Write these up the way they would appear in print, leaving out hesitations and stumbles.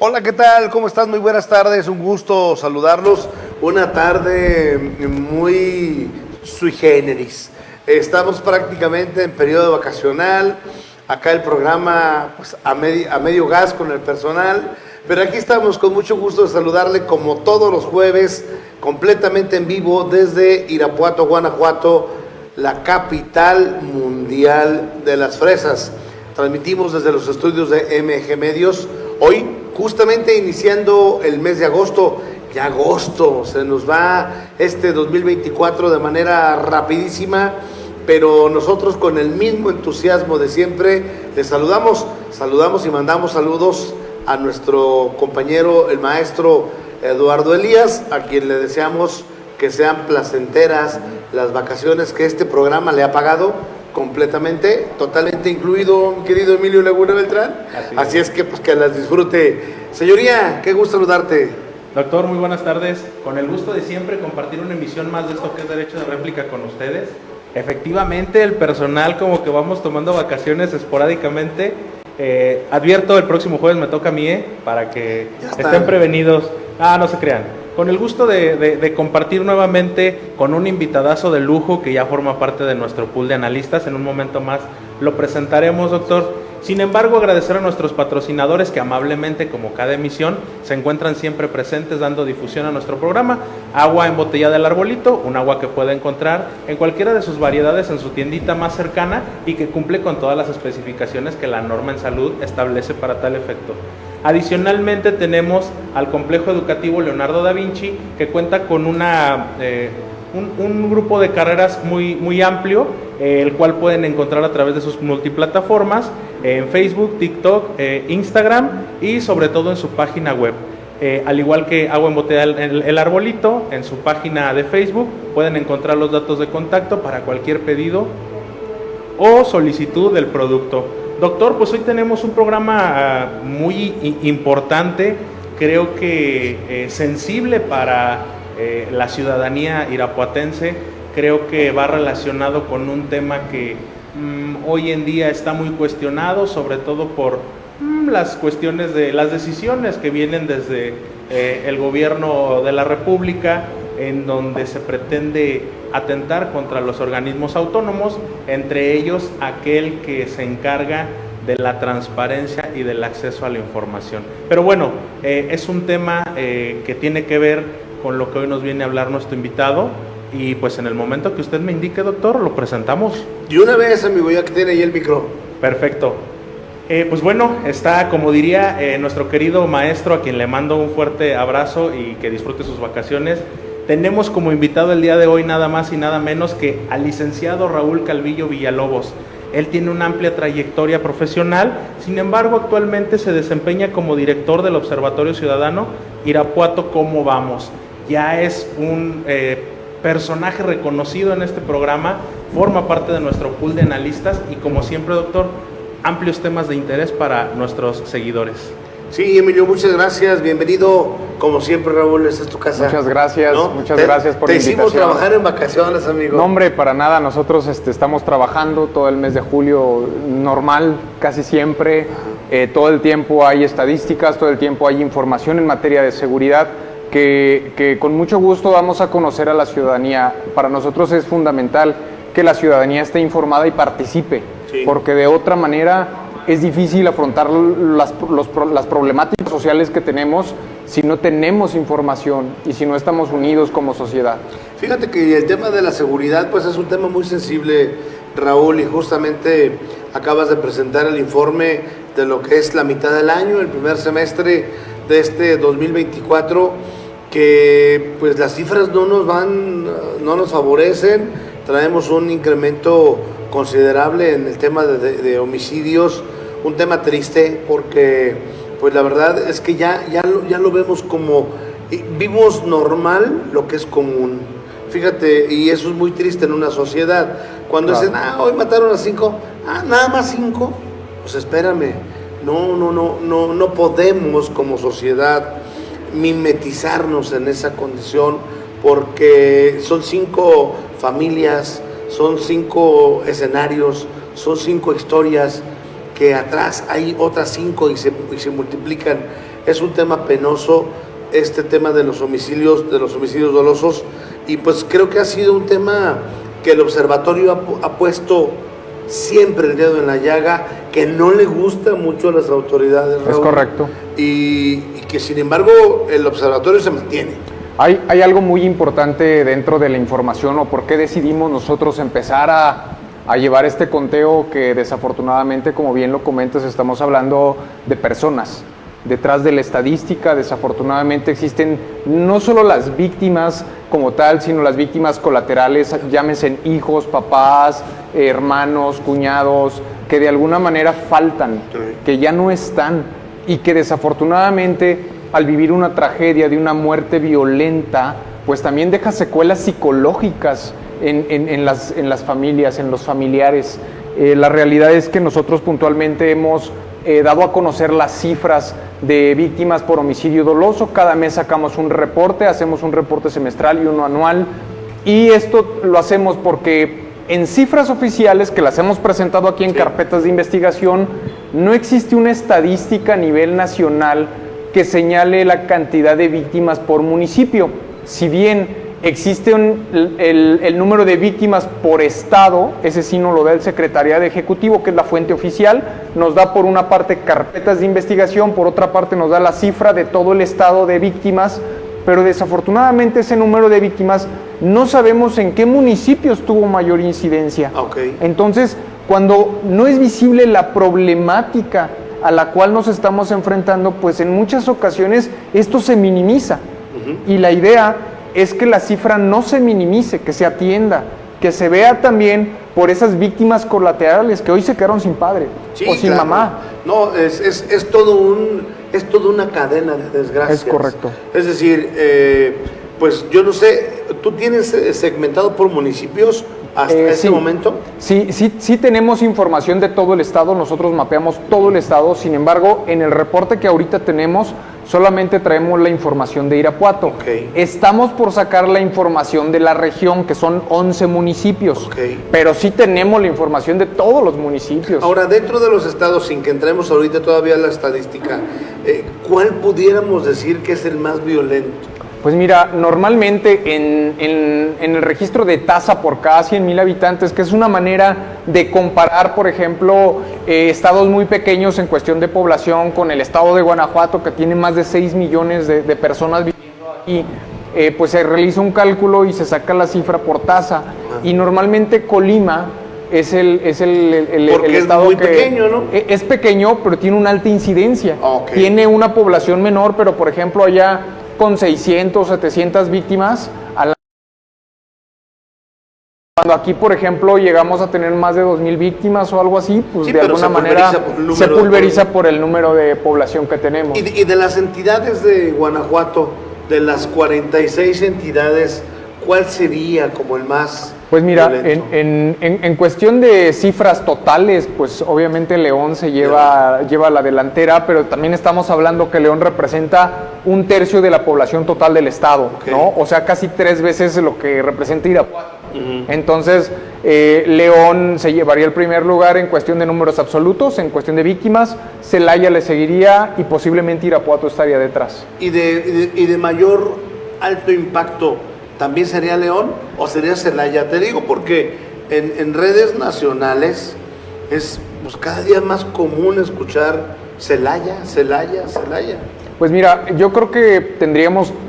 Hola, ¿qué tal? ¿Cómo estás? Muy buenas tardes, un gusto saludarlos. Una tarde muy sui generis. Estamos prácticamente en periodo vacacional. Acá el programa pues, a medio gas con el personal. Pero aquí estamos con mucho gusto de saludarle como todos los jueves, completamente en vivo desde Irapuato, Guanajuato, la capital mundial de las fresas. Transmitimos desde los estudios de MG Medios. Hoy, justamente iniciando el mes de agosto, ya agosto, se nos va este 2024 de manera rapidísima, pero nosotros con el mismo entusiasmo de siempre les saludamos y mandamos saludos a nuestro compañero, el maestro Eduardo Elías, a quien le deseamos que sean placenteras las vacaciones que este programa le ha pagado completamente, totalmente incluido, mi querido Emilio Laguna Beltrán. Así es que pues que las disfrute. Señoría, qué gusto saludarte. Doctor, muy buenas tardes. Con el gusto de siempre compartir una emisión más de esto que es Derecho de Réplica con ustedes. Efectivamente, el personal como que vamos tomando vacaciones esporádicamente. Advierto, el próximo jueves me toca a mí, para que estén prevenidos. No se crean. Con el gusto de compartir nuevamente con un invitadazo de lujo que ya forma parte de nuestro pool de analistas. En un momento más lo presentaremos, doctor. Sin embargo, agradecer a nuestros patrocinadores que amablemente, como cada emisión, se encuentran siempre presentes dando difusión a nuestro programa. Agua embotellada del Arbolito, un agua que puede encontrar en cualquiera de sus variedades en su tiendita más cercana y que cumple con todas las especificaciones que la norma en salud establece para tal efecto. Adicionalmente tenemos al Complejo Educativo Leonardo da Vinci, que cuenta con un grupo de carreras muy amplio, el cual pueden encontrar a través de sus multiplataformas, en Facebook, TikTok, Instagram y sobre todo en su página web. Al igual que Agua Embotellada el Arbolito, en su página de Facebook pueden encontrar los datos de contacto para cualquier pedido o solicitud del producto. Doctor, pues hoy tenemos un programa muy importante, creo que sensible para la ciudadanía irapuatense. Creo que va relacionado con un tema que hoy en día está muy cuestionado, sobre todo por las cuestiones de las decisiones que vienen desde el gobierno de la República, en donde se pretende atentar contra los organismos autónomos, entre ellos aquel que se encarga de la transparencia y del acceso a la información. Pero bueno, es un tema que tiene que ver con lo que hoy nos viene a hablar nuestro invitado, y pues en el momento que usted me indique, doctor, lo presentamos. Y una vez, amigo, ya que tiene ahí el micro. Perfecto. Pues bueno, está, como diría nuestro querido maestro, a quien le mando un fuerte abrazo y que disfrute sus vacaciones. Tenemos como invitado el día de hoy nada más y nada menos que al licenciado Raúl Calvillo Villalobos. Él tiene una amplia trayectoria profesional, sin embargo actualmente se desempeña como director del Observatorio Ciudadano Irapuato ¿Cómo vamos? Ya es un personaje reconocido en este programa, forma parte de nuestro pool de analistas y, como siempre, doctor, amplios temas de interés para nuestros seguidores. Sí, Emilio, muchas gracias, bienvenido, como siempre, Raúl, esta es tu casa. Muchas gracias, ¿no? Muchas gracias por la invitación. Te hicimos trabajar en vacaciones, amigo. No, hombre, para nada, nosotros estamos trabajando todo el mes de julio normal, casi siempre, todo el tiempo hay estadísticas, todo el tiempo hay información en materia de seguridad que con mucho gusto damos a conocer a la ciudadanía. Para nosotros es fundamental que la ciudadanía esté informada y participe, sí, porque de otra manera es difícil afrontar las problemáticas sociales que tenemos si no tenemos información y si no estamos unidos como sociedad. Fíjate que el tema de la seguridad pues es un tema muy sensible, Raúl, y justamente acabas de presentar el informe de lo que es la mitad del año, el primer semestre de este 2024, que pues las cifras no nos favorecen. Traemos un incremento considerable en el tema de homicidios, un tema triste porque pues la verdad es que ya lo vemos como, vimos normal lo que es común. Fíjate, y eso es muy triste en una sociedad. Cuando claro, dicen, hoy mataron a 5, nada más 5, pues espérame, no podemos como sociedad mimetizarnos en esa condición, porque son 5 familias, son 5 escenarios, son 5 historias, que atrás hay otras 5 y se multiplican. es un tema penoso este tema de los homicidios dolosos, y pues creo que ha sido un tema que el observatorio ha puesto siempre el dedo en la llaga, que no le gusta mucho a las autoridades, Raúl. Es correcto. Y que sin embargo el observatorio se mantiene. Hay algo muy importante dentro de la información, o por qué decidimos nosotros empezar a llevar este conteo, que desafortunadamente, como bien lo comentas, estamos hablando de personas. Detrás de la estadística, desafortunadamente, existen no solo las víctimas como tal, sino las víctimas colaterales, llámense hijos, papás, hermanos, cuñados, que de alguna manera faltan, que ya no están, y que desafortunadamente, al vivir una tragedia de una muerte violenta, pues también deja secuelas psicológicas en las familias, en los familiares. La realidad es que nosotros puntualmente hemos dado a conocer las cifras de víctimas por homicidio doloso. Cada mes sacamos un reporte, hacemos un reporte semestral y uno anual, y esto lo hacemos porque en cifras oficiales que las hemos presentado aquí en carpetas de investigación, no existe una estadística a nivel nacional que señale la cantidad de víctimas por municipio. Si bien existe el número de víctimas por estado, ese sí nos lo da el Secretariado Ejecutivo, que es la fuente oficial, nos da por una parte carpetas de investigación, por otra parte nos da la cifra de todo el estado de víctimas, pero desafortunadamente ese número de víctimas no sabemos en qué municipios tuvo mayor incidencia. Okay. Entonces, cuando no es visible la problemática a la cual nos estamos enfrentando, pues en muchas ocasiones esto se minimiza. Y la idea es que la cifra no se minimice, que se atienda, que se vea también por esas víctimas colaterales que hoy se quedaron sin padre o sin mamá. No, es toda una cadena de desgracias. Es correcto. Es decir, pues yo no sé, ¿tú tienes segmentado por municipios hasta este momento? Sí tenemos información de todo el estado, nosotros mapeamos todo el estado, sin embargo, en el reporte que ahorita tenemos, solamente traemos la información de Irapuato. Okay. Estamos por sacar la información de la región, que son 11 municipios, okay, pero sí tenemos la información de todos los municipios. Ahora, dentro de los estados, sin que entremos ahorita todavía a la estadística, ¿cuál pudiéramos decir que es el más violento? Pues mira, normalmente en el registro de tasa por cada 100,000 habitantes, que es una manera de comparar, por ejemplo, estados muy pequeños en cuestión de población con el estado de Guanajuato, que tiene más de 6 millones de personas viviendo aquí, pues se realiza un cálculo y se saca la cifra por tasa. Y normalmente Colima es el estado muy que pequeño, ¿no? Es pequeño, pero tiene una alta incidencia. Okay. Tiene una población menor, pero por ejemplo allá con 600, 700 víctimas, cuando aquí, por ejemplo, llegamos a tener más de 2,000 víctimas o algo así, pues sí, de alguna manera se pulveriza por el número de población que tenemos. Y de las entidades de Guanajuato, de las 46 entidades, ¿cuál sería como el más Pues mira, violento? en cuestión de cifras totales, pues obviamente León se lleva la delantera, pero también estamos hablando que León representa 1/3 de la población total del estado, okay, ¿no? O sea, casi 3 veces lo que representa Irapuato. Entonces, León se llevaría el primer lugar en cuestión de números absolutos, en cuestión de víctimas, Celaya le seguiría y posiblemente Irapuato estaría detrás. ¿Y de mayor alto impacto también sería León o sería Celaya? Te digo porque en redes nacionales es pues, cada día más común escuchar Celaya. Pues mira, yo creo que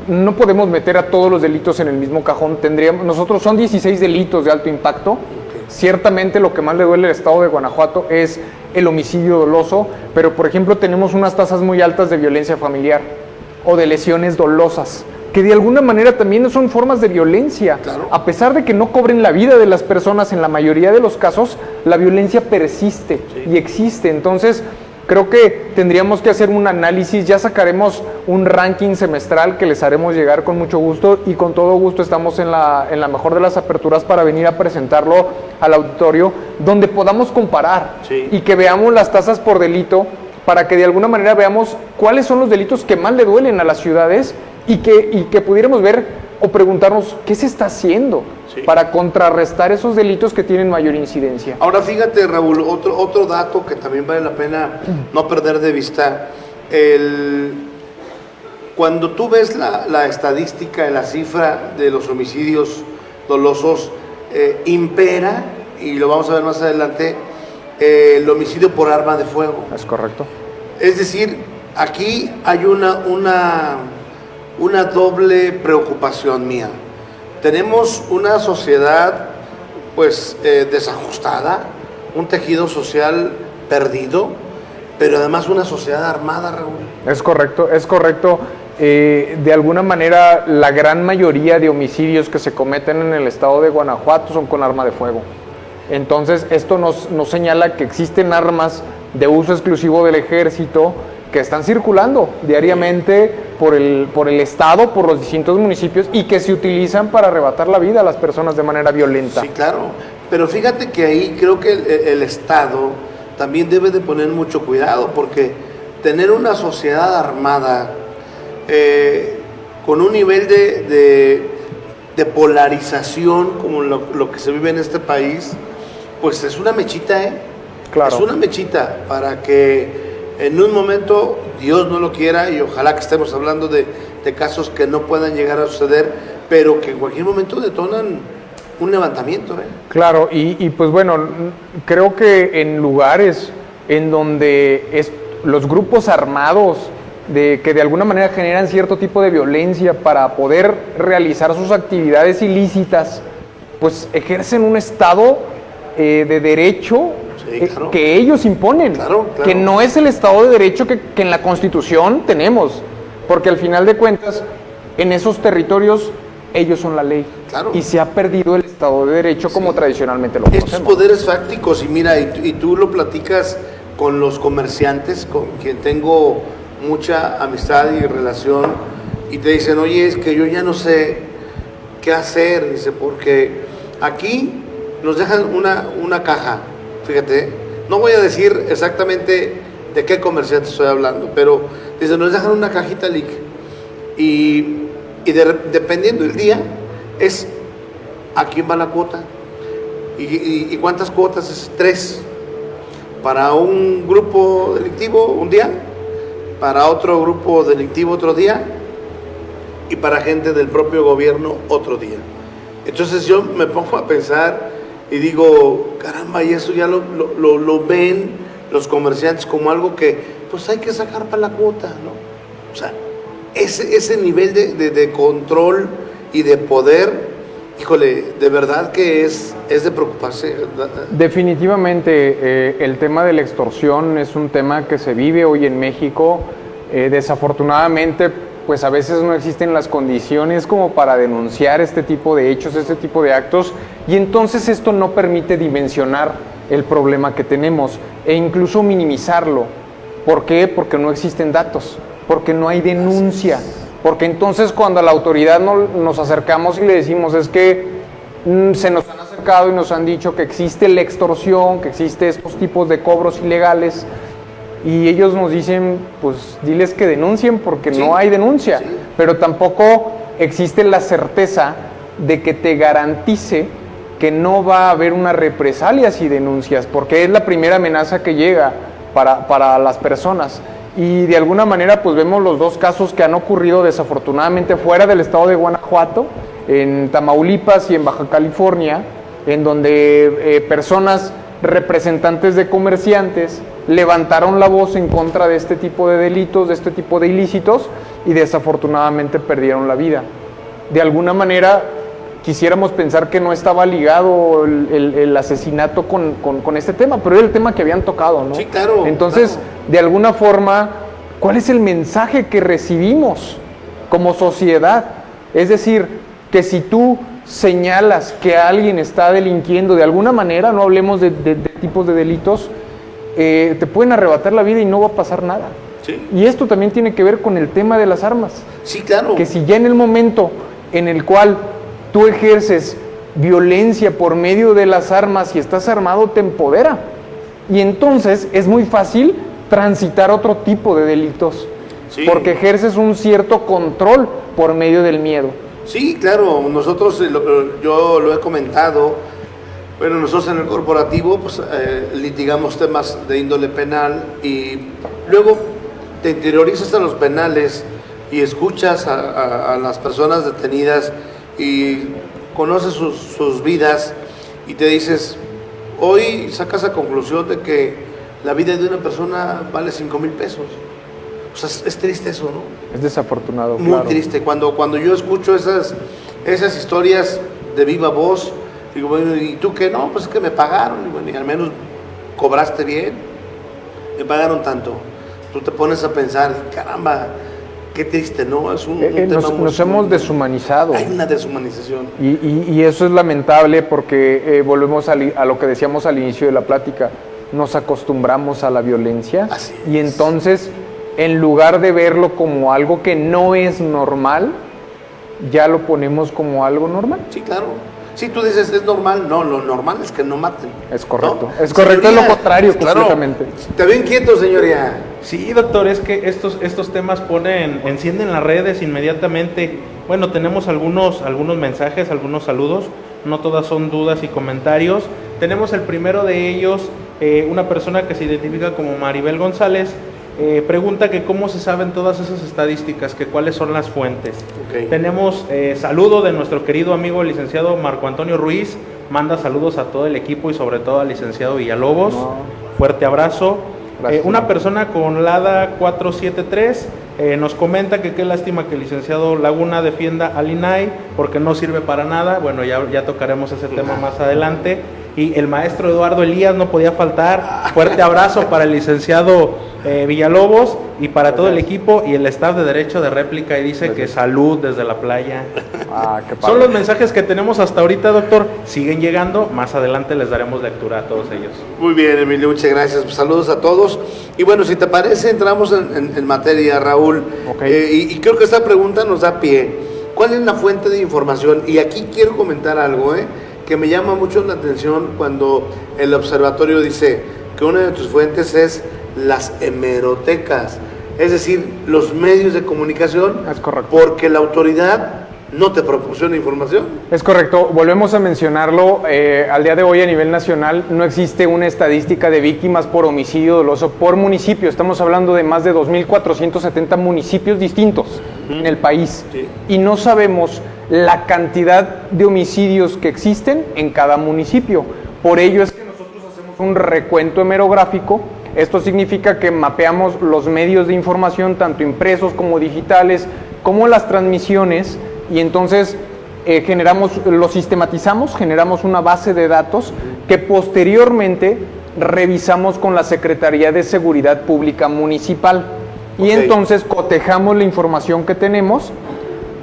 no podemos meter a todos los delitos en el mismo cajón. Nosotros son 16 delitos de alto impacto. Okay. Ciertamente lo que más le duele al estado de Guanajuato es el homicidio doloso, pero por ejemplo tenemos unas tasas muy altas de violencia familiar o de lesiones dolosas, que de alguna manera también son formas de violencia. Claro. A pesar de que no cobren la vida de las personas, en la mayoría de los casos, la violencia persiste y existe. Entonces, creo que tendríamos que hacer un análisis, ya sacaremos un ranking semestral que les haremos llegar con mucho gusto, y con todo gusto estamos en la mejor de las aperturas para venir a presentarlo al auditorio, donde podamos comparar y que veamos las tasas por delito, para que de alguna manera veamos cuáles son los delitos que más le duelen a las ciudades y que pudiéramos ver o preguntarnos qué se está haciendo para contrarrestar esos delitos que tienen mayor incidencia. Ahora fíjate, Raúl, otro dato que también vale la pena no perder de vista, cuando tú ves la estadística, la cifra de los homicidios dolosos, impera, y lo vamos a ver más adelante, el homicidio por arma de fuego. Es correcto. Es decir, aquí hay una doble preocupación mía. Tenemos una sociedad pues desajustada, un tejido social perdido, pero además una sociedad armada, Raúl. Es correcto, es correcto. De alguna manera, la gran mayoría de homicidios que se cometen en el estado de Guanajuato son con arma de fuego. Entonces, esto nos señala que existen armas de uso exclusivo del ejército que están circulando diariamente por el estado, por los distintos municipios, y que se utilizan para arrebatar la vida a las personas de manera violenta. Sí, claro, pero fíjate que ahí creo que el Estado también debe de poner mucho cuidado, porque tener una sociedad armada con un nivel de polarización como lo que se vive en este país, pues es una mechita, Claro. Es una mechita para que en un momento, Dios no lo quiera, y ojalá que estemos hablando de casos que no puedan llegar a suceder, pero que en cualquier momento detonan un levantamiento. Claro, y pues bueno, creo que en lugares en donde los grupos armados que de alguna manera generan cierto tipo de violencia para poder realizar sus actividades ilícitas, pues ejercen un estado de derecho. Sí, claro. Que ellos imponen, Claro. que no es el Estado de Derecho que en la Constitución tenemos, porque al final de cuentas, en esos territorios, ellos son la ley, Claro. y se ha perdido el Estado de Derecho como tradicionalmente lo conocemos. Estos poderes fácticos, y mira, y tú lo platicas con los comerciantes, con quien tengo mucha amistad y relación, y te dicen, oye, es que yo ya no sé qué hacer, dice, porque aquí nos dejan una caja. Fíjate, no voy a decir exactamente de qué comerciante estoy hablando, pero desde nos dejan una cajita LIC y dependiendo del día es a quién va la cuota y cuántas cuotas es 3 para un grupo delictivo un día, para otro grupo delictivo otro día y para gente del propio gobierno otro día. Entonces yo me pongo a pensar y digo, caramba, y eso ya lo ven los comerciantes como algo que pues hay que sacar para la cuota, ¿no? O sea, ese nivel de control y de poder, híjole, de verdad que es de preocuparse. Definitivamente, el tema de la extorsión es un tema que se vive hoy en México. Desafortunadamente, pues a veces no existen las condiciones como para denunciar este tipo de hechos, este tipo de actos, y entonces esto no permite dimensionar el problema que tenemos e incluso minimizarlo. ¿Por qué? Porque no existen datos, porque no hay denuncia, porque entonces cuando a la autoridad nos acercamos y le decimos es que se nos han acercado y nos han dicho que existe la extorsión, que existe estos tipos de cobros ilegales, y ellos nos dicen, pues diles que denuncien porque no hay denuncia, pero tampoco existe la certeza de que te garantice que no va a haber una represalia si denuncias, porque es la primera amenaza que llega para las personas. Y de alguna manera pues vemos los dos casos que han ocurrido desafortunadamente fuera del estado de Guanajuato, en Tamaulipas y en Baja California, en donde personas representantes de comerciantes levantaron la voz en contra de este tipo de delitos, de este tipo de ilícitos, y desafortunadamente perdieron la vida. De alguna manera quisiéramos pensar que no estaba ligado el asesinato con este tema, pero era el tema que habían tocado, ¿no? Sí, claro. Entonces, claro. De alguna forma, ¿cuál es el mensaje que recibimos como sociedad? Es decir, que si tú señalas que alguien está delinquiendo de alguna manera, no hablemos de tipos de delitos, te pueden arrebatar la vida y no va a pasar nada. Sí. Y esto también tiene que ver con el tema de las armas. Sí, claro. Que si ya en el momento en el cual tú ejerces violencia por medio de las armas y estás armado, te empodera. Y entonces es muy fácil transitar otro tipo de delitos. Sí. Porque ejerces un cierto control por medio del miedo. Sí, claro, nosotros, yo lo he comentado, bueno, nosotros en el corporativo pues litigamos temas de índole penal y luego te interiorizas a los penales y escuchas a las personas detenidas y conoces sus vidas y te dices, hoy sacas la conclusión de que la vida de una persona vale 5,000 pesos. O sea, es triste eso, ¿no? Es desafortunado, Muy claro. triste. Cuando yo escucho esas historias de viva voz, digo, bueno, ¿y tú qué? No, pues es que me pagaron, y bueno, y al menos cobraste bien, me pagaron tanto. Tú te pones a pensar, caramba, qué triste, ¿no? Es un tema nos hemos deshumanizado. Hay una deshumanización. Y eso es lamentable porque volvemos a lo que decíamos al inicio de la plática, nos acostumbramos a la violencia. Así y es. entonces, en lugar de verlo como algo que no es normal, ya lo ponemos como algo normal. Sí, claro. Sí, tú dices, es normal. No, lo normal es que no maten. Es correcto. ¿No? Es correcto, Señoría, es lo contrario, claro. completamente. Te veo inquieto, señoría. Sí, doctor, es que estos temas encienden las redes inmediatamente. Bueno, tenemos algunos mensajes, algunos saludos, no todas son dudas y comentarios. Tenemos el primero de ellos, una persona que se identifica como Maribel González, pregunta que cómo se saben todas esas estadísticas, que cuáles son las fuentes. Okay. Tenemos saludo de nuestro querido amigo el licenciado Marco Antonio Ruiz, manda saludos a todo el equipo y sobre todo al licenciado Villalobos. No. Fuerte abrazo. Gracias. Una persona con LADA 473 nos comenta que qué lástima que el licenciado Laguna defienda al INAI porque no sirve para nada. Bueno, ya tocaremos ese tema más adelante. Y el maestro Eduardo Elías no podía faltar. Fuerte abrazo para el licenciado Villalobos y para todo el equipo y el staff de Derecho de Réplica. Y dice que salud desde la playa. Qué padre. Son los mensajes que tenemos hasta ahorita, doctor. Siguen llegando. Más adelante les daremos lectura a todos ellos. Muy bien, Emilio, muchas gracias. Pues, saludos a todos. Y bueno, si te parece, entramos en materia, Raúl. Okay. Y creo que esta pregunta nos da pie. ¿Cuál es la fuente de información? Y aquí quiero comentar algo, que me llama mucho la atención cuando el observatorio dice que una de tus fuentes es las hemerotecas, es decir, los medios de comunicación. Es correcto. Porque la autoridad no te proporciona información. Es correcto, volvemos a mencionarlo, al día de hoy a nivel nacional no existe una estadística de víctimas por homicidio doloso por municipio, estamos hablando de más de 2.470 municipios distintos en el país, Sí. y no sabemos la cantidad de homicidios que existen en cada municipio. Por ello es que nosotros hacemos un recuento hemerográfico. Esto significa que mapeamos los medios de información, tanto impresos como digitales, como las transmisiones, y entonces los sistematizamos, generamos una base de datos que posteriormente revisamos con la Secretaría de Seguridad Pública Municipal. Y Ok. entonces cotejamos la información que tenemos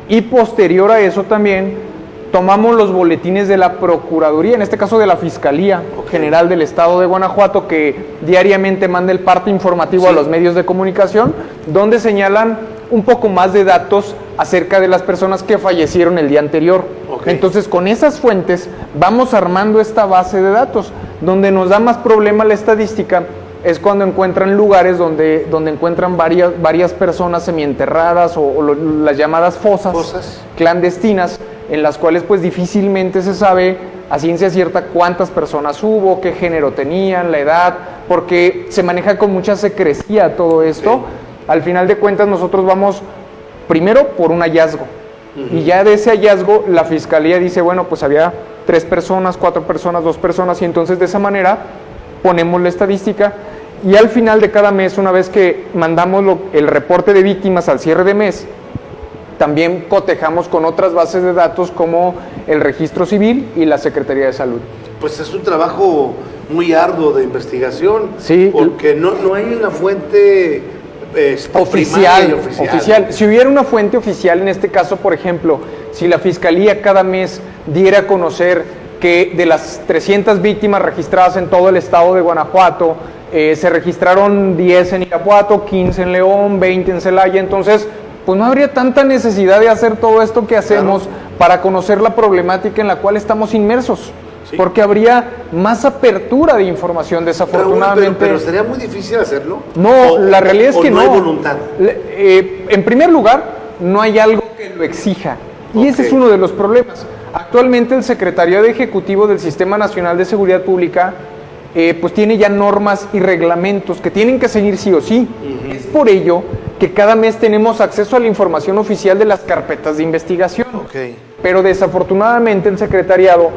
y posterior a eso también tomamos los boletines de la Procuraduría, en este caso de la Fiscalía General del Estado de Guanajuato, que diariamente manda el parte informativo a los medios de comunicación, donde señalan un poco más de datos acerca de las personas que fallecieron el día anterior. Entonces, con esas fuentes vamos armando esta base de datos. Donde nos da más problema la estadística es cuando encuentran lugares donde encuentran varias personas semienterradas o las llamadas fosas clandestinas, en las cuales pues difícilmente se sabe a ciencia cierta cuántas personas hubo, qué género tenían, la edad, porque se maneja con mucha secrecía todo esto. Sí. Al final de cuentas nosotros vamos primero por un hallazgo, y ya de ese hallazgo la Fiscalía dice, bueno, pues había 3 personas, 4 personas, 2 personas, y entonces de esa manera ponemos la estadística, y al final de cada mes, una vez que mandamos el reporte de víctimas al cierre de mes, también cotejamos con otras bases de datos como el Registro Civil y la Secretaría de Salud. Pues es un trabajo muy arduo de investigación, sí, porque no hay una fuente oficial. Si hubiera una fuente oficial, en este caso, por ejemplo, si la Fiscalía cada mes diera a conocer que de las 300 víctimas registradas en todo el estado de Guanajuato, se registraron 10 en Irapuato, 15 en León, 20 en Celaya, entonces pues no habría tanta necesidad de hacer todo esto que hacemos para conocer la problemática en la cual estamos inmersos. Sí. Porque habría más apertura de información, desafortunadamente. Pero sería muy difícil hacerlo. No, la realidad es que no. No hay voluntad. En primer lugar, no hay algo que lo exija. Y ese es uno de los problemas. Actualmente el Secretariado Ejecutivo del Sistema Nacional de Seguridad Pública pues tiene ya normas y reglamentos que tienen que seguir sí o sí. Es por ello que cada mes tenemos acceso a la información oficial de las carpetas de investigación. Ok. Pero desafortunadamente el secretariado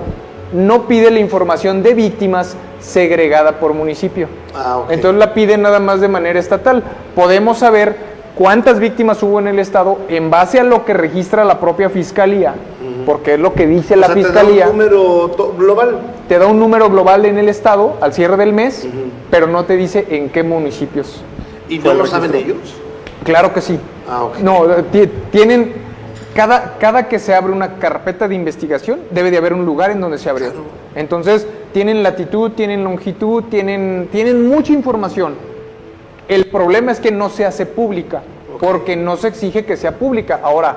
no pide la información de víctimas segregada por municipio. Ok. Entonces la piden nada más de manera estatal. Podemos saber cuántas víctimas hubo en el estado en base a lo que registra la propia fiscalía, porque es lo que dice la fiscalía. ¿Te da un número global? Te da un número global en el estado al cierre del mes, pero no te dice en qué municipios. ¿Y fue no el lo saben registro. ellos? Claro que sí. Ok. No, tienen, cada que se abre una carpeta de investigación, debe de haber un lugar en donde se abrió. Claro. Entonces, tienen latitud, tienen longitud, tienen mucha información. El problema es que no se hace pública, porque no se exige que sea pública. Ahora,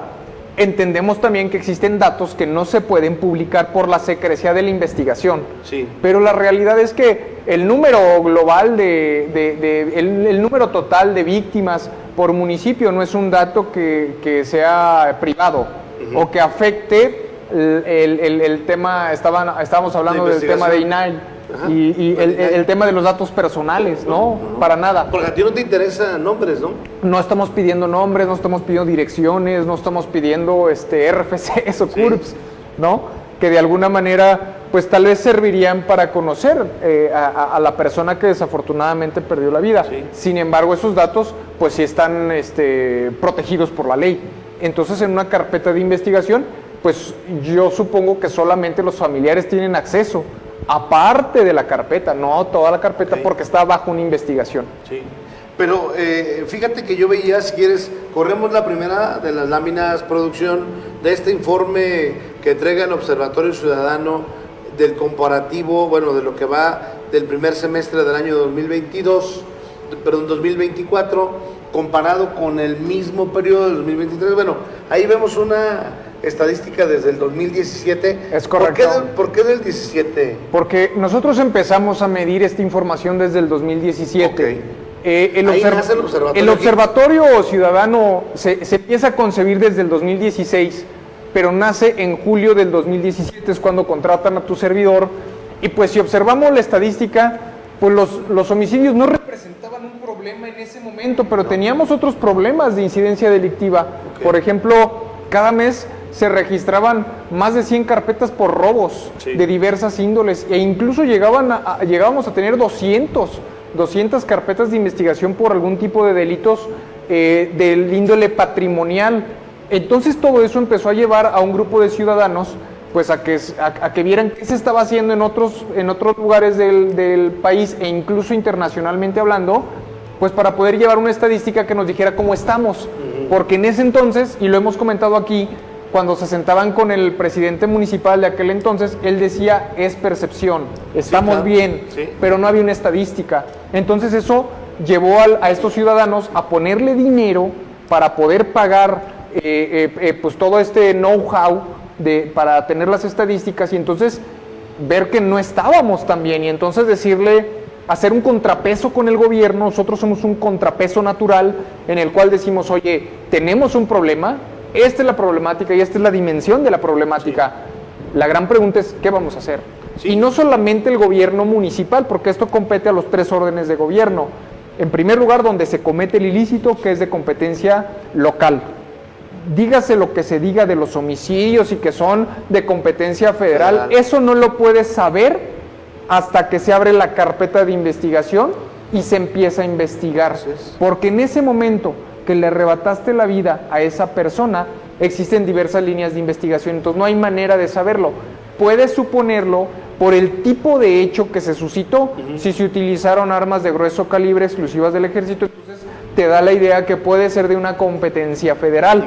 entendemos también que existen datos que no se pueden publicar por la secrecía de la investigación. Sí. Pero la realidad es que el número global el número total de víctimas por municipio no es un dato que sea privado o que afecte el tema. Estábamos hablando del tema de INAI y el tema de los datos personales, ¿no? Para nada. Porque a ti no te interesan nombres, ¿no? No estamos pidiendo nombres, no estamos pidiendo direcciones, no estamos pidiendo RFCs o CURPS, ¿no? Que de alguna manera, pues tal vez servirían para conocer a la persona que desafortunadamente perdió la vida. Sí. Sin embargo, esos datos, pues sí están protegidos por la ley. Entonces, en una carpeta de investigación, pues yo supongo que solamente los familiares tienen acceso, aparte de la carpeta, no toda la carpeta, porque está bajo una investigación. Sí. Pero fíjate que yo veía, si quieres, corremos la primera de las láminas, producción, de este informe que entrega el Observatorio Ciudadano del comparativo, bueno, de lo que va del primer semestre del año 2024, comparado con el mismo periodo del 2023. Bueno, ahí vemos una estadística desde el 2017. Es correcto. ¿Por qué del 17? Porque nosotros empezamos a medir esta información desde el 2017. Ok. Ahí nace el observatorio. El Observatorio Ciudadano se empieza a concebir desde el 2016, pero nace en julio del 2017, es cuando contratan a tu servidor. Y pues si observamos la estadística, pues los homicidios no representaban un problema en ese momento, pero teníamos otros problemas de incidencia delictiva. Ok. Por ejemplo, cada mes se registraban más de 100 carpetas por robos de diversas índoles, e incluso llegábamos a tener 200 carpetas de investigación por algún tipo de delitos del índole patrimonial. Entonces todo eso empezó a llevar a un grupo de ciudadanos pues a que vieran qué se estaba haciendo en otros lugares del país e incluso internacionalmente hablando, pues para poder llevar una estadística que nos dijera cómo estamos. Porque en ese entonces, y lo hemos comentado aquí, cuando se sentaban con el presidente municipal de aquel entonces, él decía, es percepción, estamos bien, pero no había una estadística. Entonces eso llevó a estos ciudadanos a ponerle dinero para poder pagar pues todo este know-how para tener las estadísticas, y entonces ver que no estábamos tan bien, y entonces hacer un contrapeso con el gobierno. Nosotros somos un contrapeso natural en el cual decimos, oye, tenemos un problema, esta es la problemática y esta es la dimensión de la problemática. La gran pregunta es, ¿qué vamos a hacer? Y no solamente el gobierno municipal, porque esto compete a los 3 órdenes de gobierno. En primer lugar, donde se comete el ilícito, que es de competencia local. Dígase lo que se diga de los homicidios y que son de competencia federal, eso no lo puedes saber hasta que se abre la carpeta de investigación y se empieza a investigar. Porque en ese momento que le arrebataste la vida a esa persona, existen diversas líneas de investigación, entonces no hay manera de saberlo. Puedes suponerlo por el tipo de hecho que se suscitó. Si se utilizaron armas de grueso calibre exclusivas del ejército, entonces te da la idea que puede ser de una competencia federal.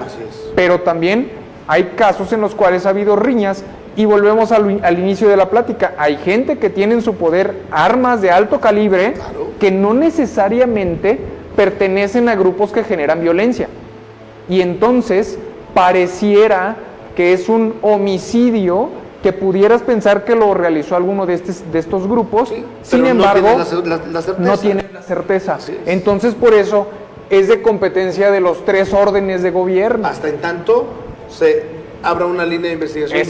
Pero también hay casos en los cuales ha habido riñas, y volvemos al inicio de la plática. Hay gente que tiene en su poder armas de alto calibre que no necesariamente pertenecen a grupos que generan violencia, y entonces pareciera que es un homicidio que pudieras pensar que lo realizó alguno de estos grupos, sin embargo no tienen la certeza. Entonces por eso es de competencia de los 3 órdenes de gobierno. Hasta en tanto se abra una línea de investigación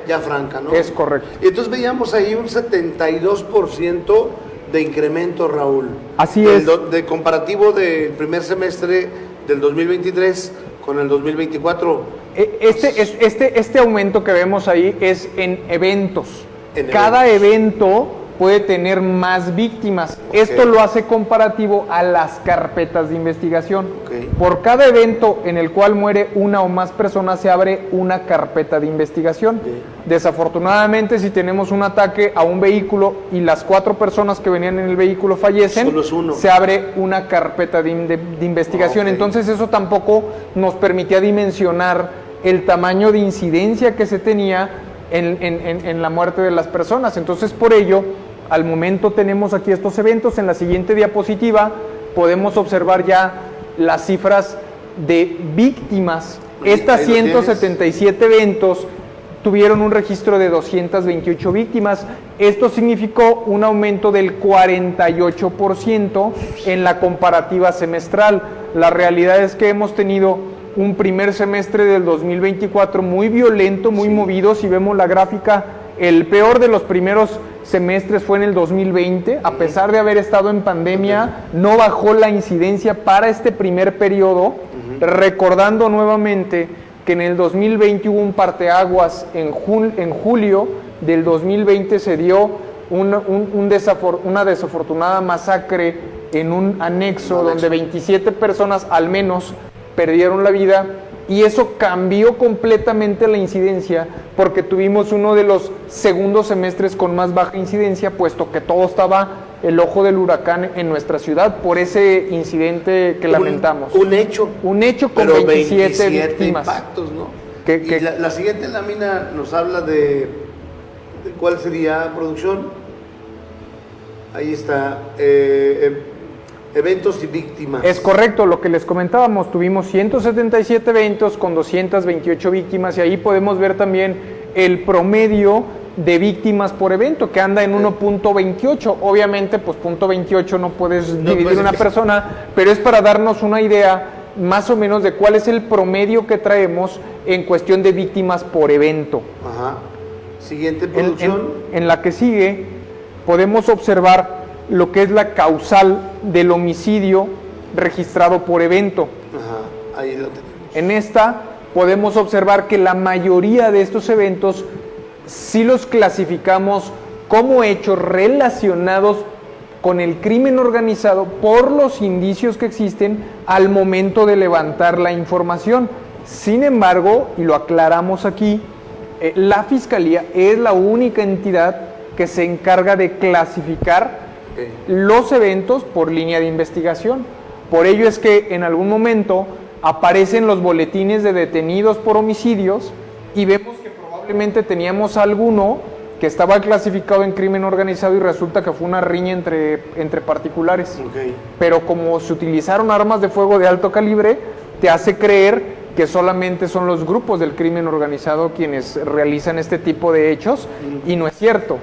ya franca, ¿no? Es correcto. Y entonces veíamos ahí un 72% de incremento, Raúl. Así es. De comparativo del primer semestre del 2023 con el 2024. Este aumento que vemos ahí es en eventos. En Cada evento puede tener más víctimas. Okay. Esto lo hace comparativo a las carpetas de investigación. Okay. Por cada evento en el cual muere una o más personas se abre una carpeta de investigación. Okay. Desafortunadamente, si tenemos un ataque a un vehículo y las 4 personas que venían en el vehículo fallecen, Solo es uno. se abre una carpeta de investigación. Okay. Entonces eso tampoco nos permitía dimensionar el tamaño de incidencia que se tenía en la muerte de las personas. Entonces, por ello, al momento tenemos aquí estos eventos. En la siguiente diapositiva podemos observar ya las cifras de víctimas. Estas 177 eventos tuvieron un registro de 228 víctimas. Esto significó un aumento del 48% en la comparativa semestral. La realidad es que hemos tenido un primer semestre del 2024 muy violento, muy movido. Si vemos la gráfica, el peor de los primeros semestres fue en el 2020. A pesar de haber estado en pandemia, no bajó la incidencia para este primer periodo. Recordando nuevamente que en el 2020 hubo un parteaguas. En julio del 2020 se dio una desafortunada masacre en un anexo donde 27 personas al menos perdieron la vida, y eso cambió completamente la incidencia, porque tuvimos uno de los segundos semestres con más baja incidencia, puesto que todo estaba el ojo del huracán en nuestra ciudad por ese incidente que lamentamos. Un hecho con pero 27 víctimas. Impactos, ¿no? Que la siguiente lámina nos habla de cuál sería, producción. Ahí está. Eventos y víctimas. Es correcto, lo que les comentábamos, tuvimos 177 eventos con 228 víctimas, y ahí podemos ver también el promedio de víctimas por evento, que anda en 1.28. Obviamente, pues .28 no puedes dividir una persona, pero es para darnos una idea más o menos de cuál es el promedio que traemos en cuestión de víctimas por evento. Ajá. Siguiente, producción. En la que sigue podemos observar lo que es la causal del homicidio registrado por evento. Ajá, ahí lo tenemos. En esta podemos observar que la mayoría de estos eventos sí los clasificamos como hechos relacionados con el crimen organizado por los indicios que existen al momento de levantar la información. Sin embargo, y lo aclaramos aquí, la Fiscalía es la única entidad que se encarga de clasificar los eventos por línea de investigación. Por ello es que en algún momento aparecen los boletines de detenidos por homicidios y vemos que probablemente teníamos alguno que estaba clasificado en crimen organizado y resulta que fue una riña entre particulares. Okay. Pero como se utilizaron armas de fuego de alto calibre, te hace creer que solamente son los grupos del crimen organizado quienes realizan este tipo de hechos, y no es cierto.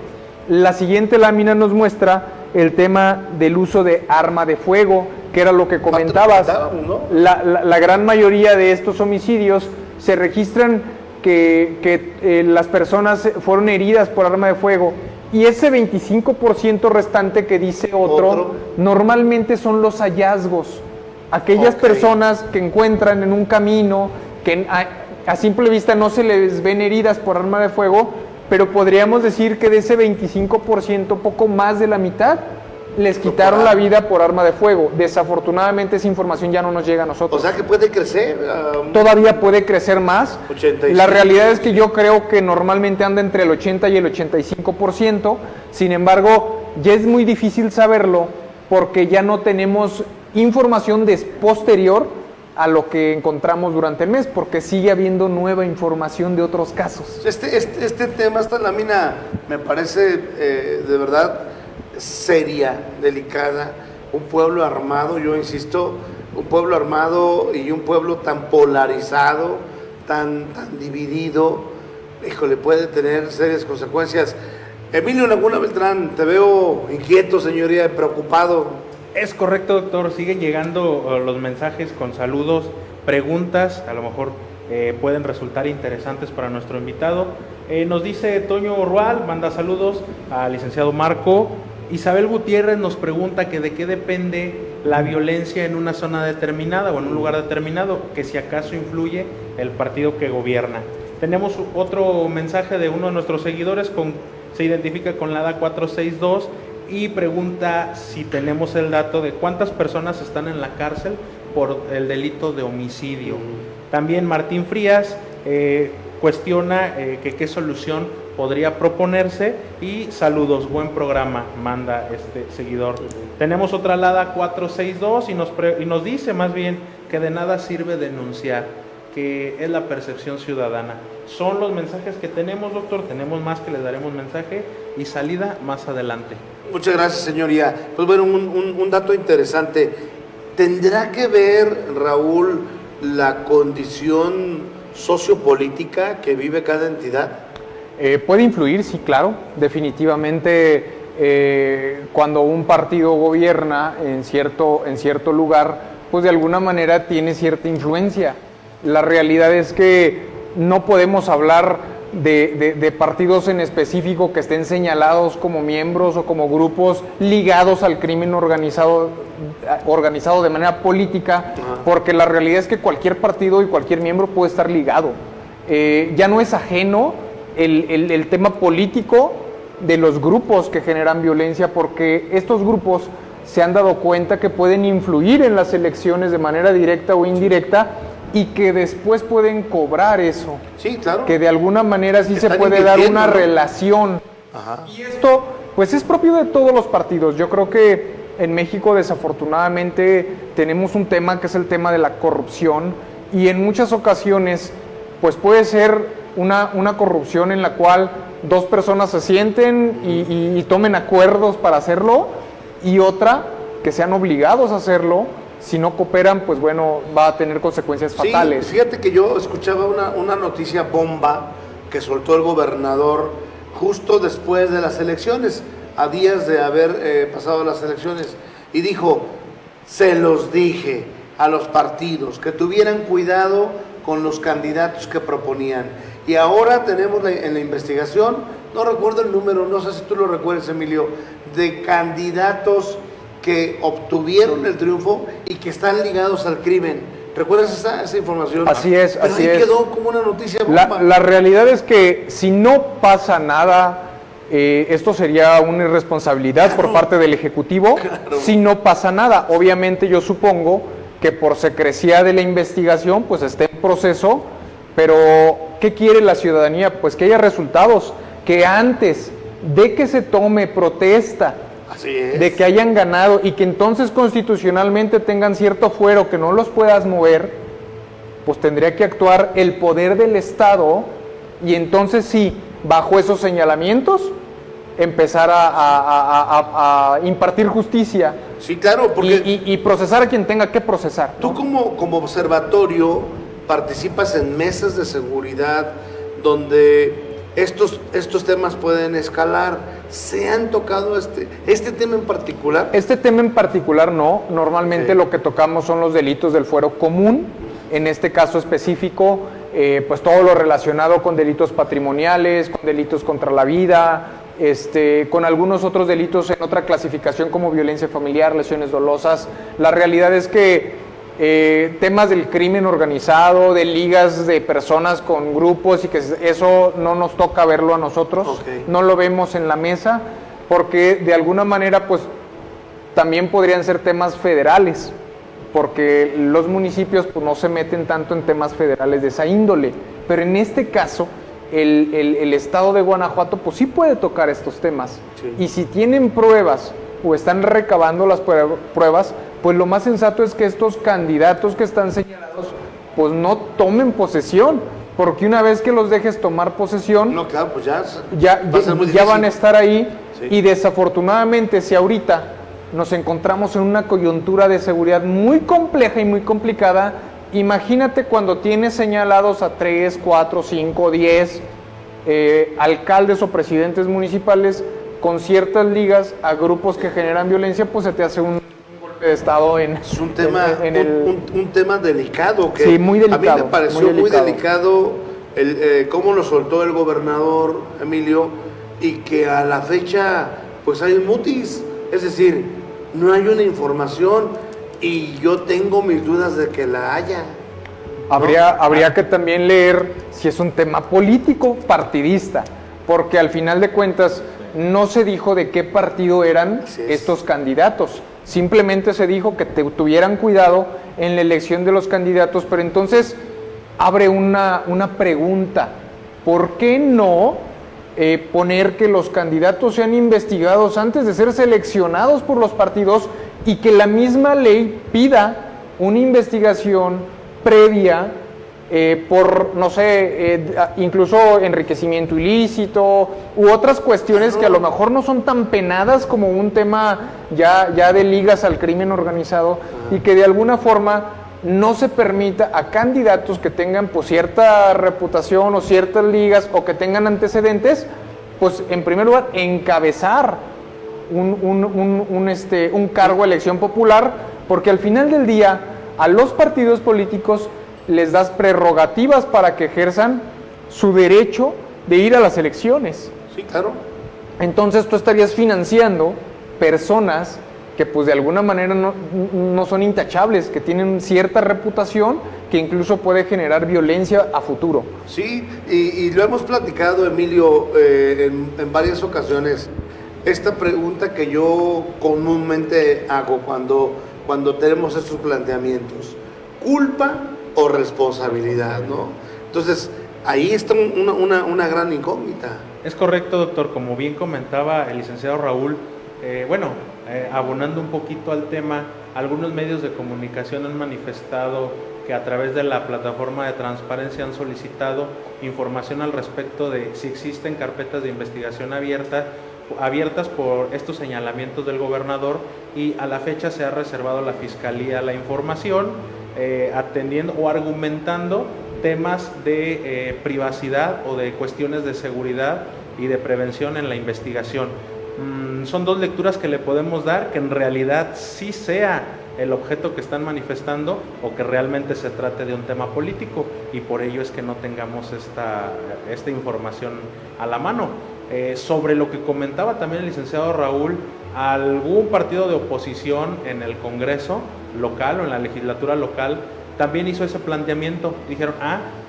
La siguiente lámina nos muestra el tema del uso de arma de fuego, que era lo que comentabas. ¿No? La gran mayoría de estos homicidios se registran que las personas fueron heridas por arma de fuego, y ese 25% restante que dice otro, normalmente son los hallazgos. Aquellas personas que encuentran en un camino, que a simple vista no se les ven heridas por arma de fuego, pero podríamos decir que de ese 25%, poco más de la mitad, les quitaron la vida por arma de fuego. Desafortunadamente esa información ya no nos llega a nosotros. O sea que puede crecer. Todavía puede crecer más. 85. La realidad es que yo creo que normalmente anda entre el 80 y el 85%. Sin embargo, ya es muy difícil saberlo porque ya no tenemos información posterior a lo que encontramos durante el mes, porque sigue habiendo nueva información de otros casos. Este tema, esta lámina, me parece de verdad seria, delicada. Un pueblo armado, yo insisto, un pueblo armado y un pueblo tan polarizado, tan dividido, híjole, puede tener serias consecuencias. Emilio Laguna Beltrán, te veo inquieto, señoría, preocupado. Es correcto, doctor. Siguen llegando los mensajes con saludos, preguntas, a lo mejor pueden resultar interesantes para nuestro invitado. Nos dice Toño Rual, manda saludos al licenciado Marco. Isabel Gutiérrez nos pregunta que de qué depende la violencia en una zona determinada o en un lugar determinado, que si acaso influye el partido que gobierna. Tenemos otro mensaje de uno de nuestros seguidores, se identifica con la ADA 462 y pregunta si tenemos el dato de cuántas personas están en la cárcel por el delito de homicidio. También Martín Frías cuestiona que qué solución podría proponerse, y saludos, buen programa, manda este seguidor. Tenemos otra LADA 462 y nos dice más bien que de nada sirve denunciar, que es la percepción ciudadana. Son los mensajes que tenemos, doctor. Tenemos más que les daremos mensaje y salida más adelante. Muchas gracias, señoría. Pues bueno, un dato interesante. ¿Tendrá que ver, Raúl, la condición sociopolítica que vive cada entidad? Puede influir, sí, claro. Definitivamente, cuando un partido gobierna en cierto lugar, pues de alguna manera tiene cierta influencia. La realidad es que no podemos hablar de partidos en específico que estén señalados como miembros o como grupos ligados al crimen organizado de manera política, porque la realidad es que cualquier partido y cualquier miembro puede estar ligado. Ya no es ajeno el tema político de los grupos que generan violencia, porque estos grupos se han dado cuenta que pueden influir en las elecciones de manera directa o indirecta, y que después pueden cobrar eso. Sí, claro. Que de alguna manera sí se puede dar una relación. Ajá. Y esto, pues es propio de todos los partidos. Yo creo que en México, desafortunadamente, tenemos un tema que es el tema de la corrupción, y en muchas ocasiones, pues puede ser una corrupción en la cual dos personas se sienten y tomen acuerdos para hacerlo, y otra que sean obligados a hacerlo. Si no cooperan, pues bueno, va a tener consecuencias fatales. Sí, fíjate que yo escuchaba una noticia bomba que soltó el gobernador justo después de las elecciones, a días de haber pasado las elecciones, y dijo: se los dije a los partidos que tuvieran cuidado con los candidatos que proponían. Y ahora tenemos en la investigación, no recuerdo el número, no sé si tú lo recuerdas, Emilio, de candidatos que obtuvieron el triunfo y que están ligados al crimen. ¿Recuerdas esa información? Así es, pero así ahí es. quedó como una noticia bomba. La realidad es que si no pasa nada, esto sería una irresponsabilidad por parte del Ejecutivo. Si no pasa nada, obviamente yo supongo que por secrecía de la investigación, pues esté en proceso, pero ¿qué quiere la ciudadanía? Pues que haya resultados, que antes de que se tome protesta, Así es. de que hayan ganado, y que entonces constitucionalmente tengan cierto fuero que no los puedas mover, pues tendría que actuar el poder del Estado, y entonces sí, bajo esos señalamientos, empezar a impartir justicia. Sí, claro, porque y procesar a quien tenga que procesar, ¿no? tú como observatorio participas en mesas de seguridad donde estos temas pueden escalar. ¿Se han tocado este tema en particular? Este tema en particular no. Normalmente lo que tocamos son los delitos del fuero común. En este caso específico, pues todo lo relacionado con delitos patrimoniales, con delitos contra la vida, con algunos otros delitos en otra clasificación como violencia familiar, lesiones dolosas. La realidad es que temas del crimen organizado, de ligas de personas con grupos, y que eso no nos toca verlo a nosotros, no lo vemos en la mesa, porque de alguna manera pues también podrían ser temas federales, porque los municipios pues no se meten tanto en temas federales de esa índole, pero en este caso el estado de Guanajuato pues sí puede tocar estos temas, y si tienen pruebas o están recabando las pruebas, pues lo más sensato es que estos candidatos que están señalados pues no tomen posesión, porque una vez que los dejes tomar posesión, No, claro, pues ya ya van a estar ahí, Sí. y desafortunadamente si ahorita nos encontramos en una coyuntura de seguridad muy compleja y muy complicada, imagínate cuando tienes señalados a 3, 4, 5, 10 alcaldes o presidentes municipales con ciertas ligas a grupos que generan violencia, pues se te hace un golpe de estado es un tema, un tema delicado, que sí, muy delicado, a mí me pareció muy delicado cómo lo soltó el gobernador, Emilio, y que a la fecha pues hay un mutis, es decir, no hay una información. y yo tengo mis dudas de que la haya. Habría que también leer si es un tema político, partidista, porque al final de cuentas no se dijo de qué partido eran estos candidatos, simplemente se dijo que tuvieran cuidado en la elección de los candidatos, pero entonces abre una pregunta, ¿por qué no poner que los candidatos sean investigados antes de ser seleccionados por los partidos y que la misma ley pida una investigación previa por, no sé, incluso enriquecimiento ilícito u otras cuestiones que a lo mejor no son tan penadas como un tema ya de ligas al crimen organizado y que de alguna forma no se permita a candidatos que tengan pues cierta reputación o ciertas ligas o que tengan antecedentes, pues en primer lugar encabezar un cargo de elección popular, porque al final del día a los partidos políticos les das prerrogativas para que ejerzan su derecho de ir a las elecciones. Sí, claro. Entonces tú estarías financiando personas que pues de alguna manera no son intachables, que tienen cierta reputación que incluso puede generar violencia a futuro. Sí, y lo hemos platicado, Emilio, en varias ocasiones. Esta pregunta que yo comúnmente hago cuando tenemos estos planteamientos: ¿culpa o responsabilidad? ¿No? Entonces, ahí está una gran incógnita. Es correcto, doctor. Como bien comentaba el licenciado Raúl, abonando un poquito al tema, algunos medios de comunicación han manifestado que a través de la plataforma de transparencia han solicitado información al respecto de si existen carpetas de investigación abiertas por estos señalamientos del gobernador, y a la fecha se ha reservado a la Fiscalía la información, atendiendo o argumentando temas de privacidad o de cuestiones de seguridad y de prevención en la investigación. Son dos lecturas que le podemos dar, que en realidad sí sea el objeto que están manifestando o que realmente se trate de un tema político, y por ello es que no tengamos esta información a la mano. Sobre lo que comentaba también el licenciado Raúl, algún partido de oposición en el Congreso local o en la legislatura local también hizo ese planteamiento. Dijeron,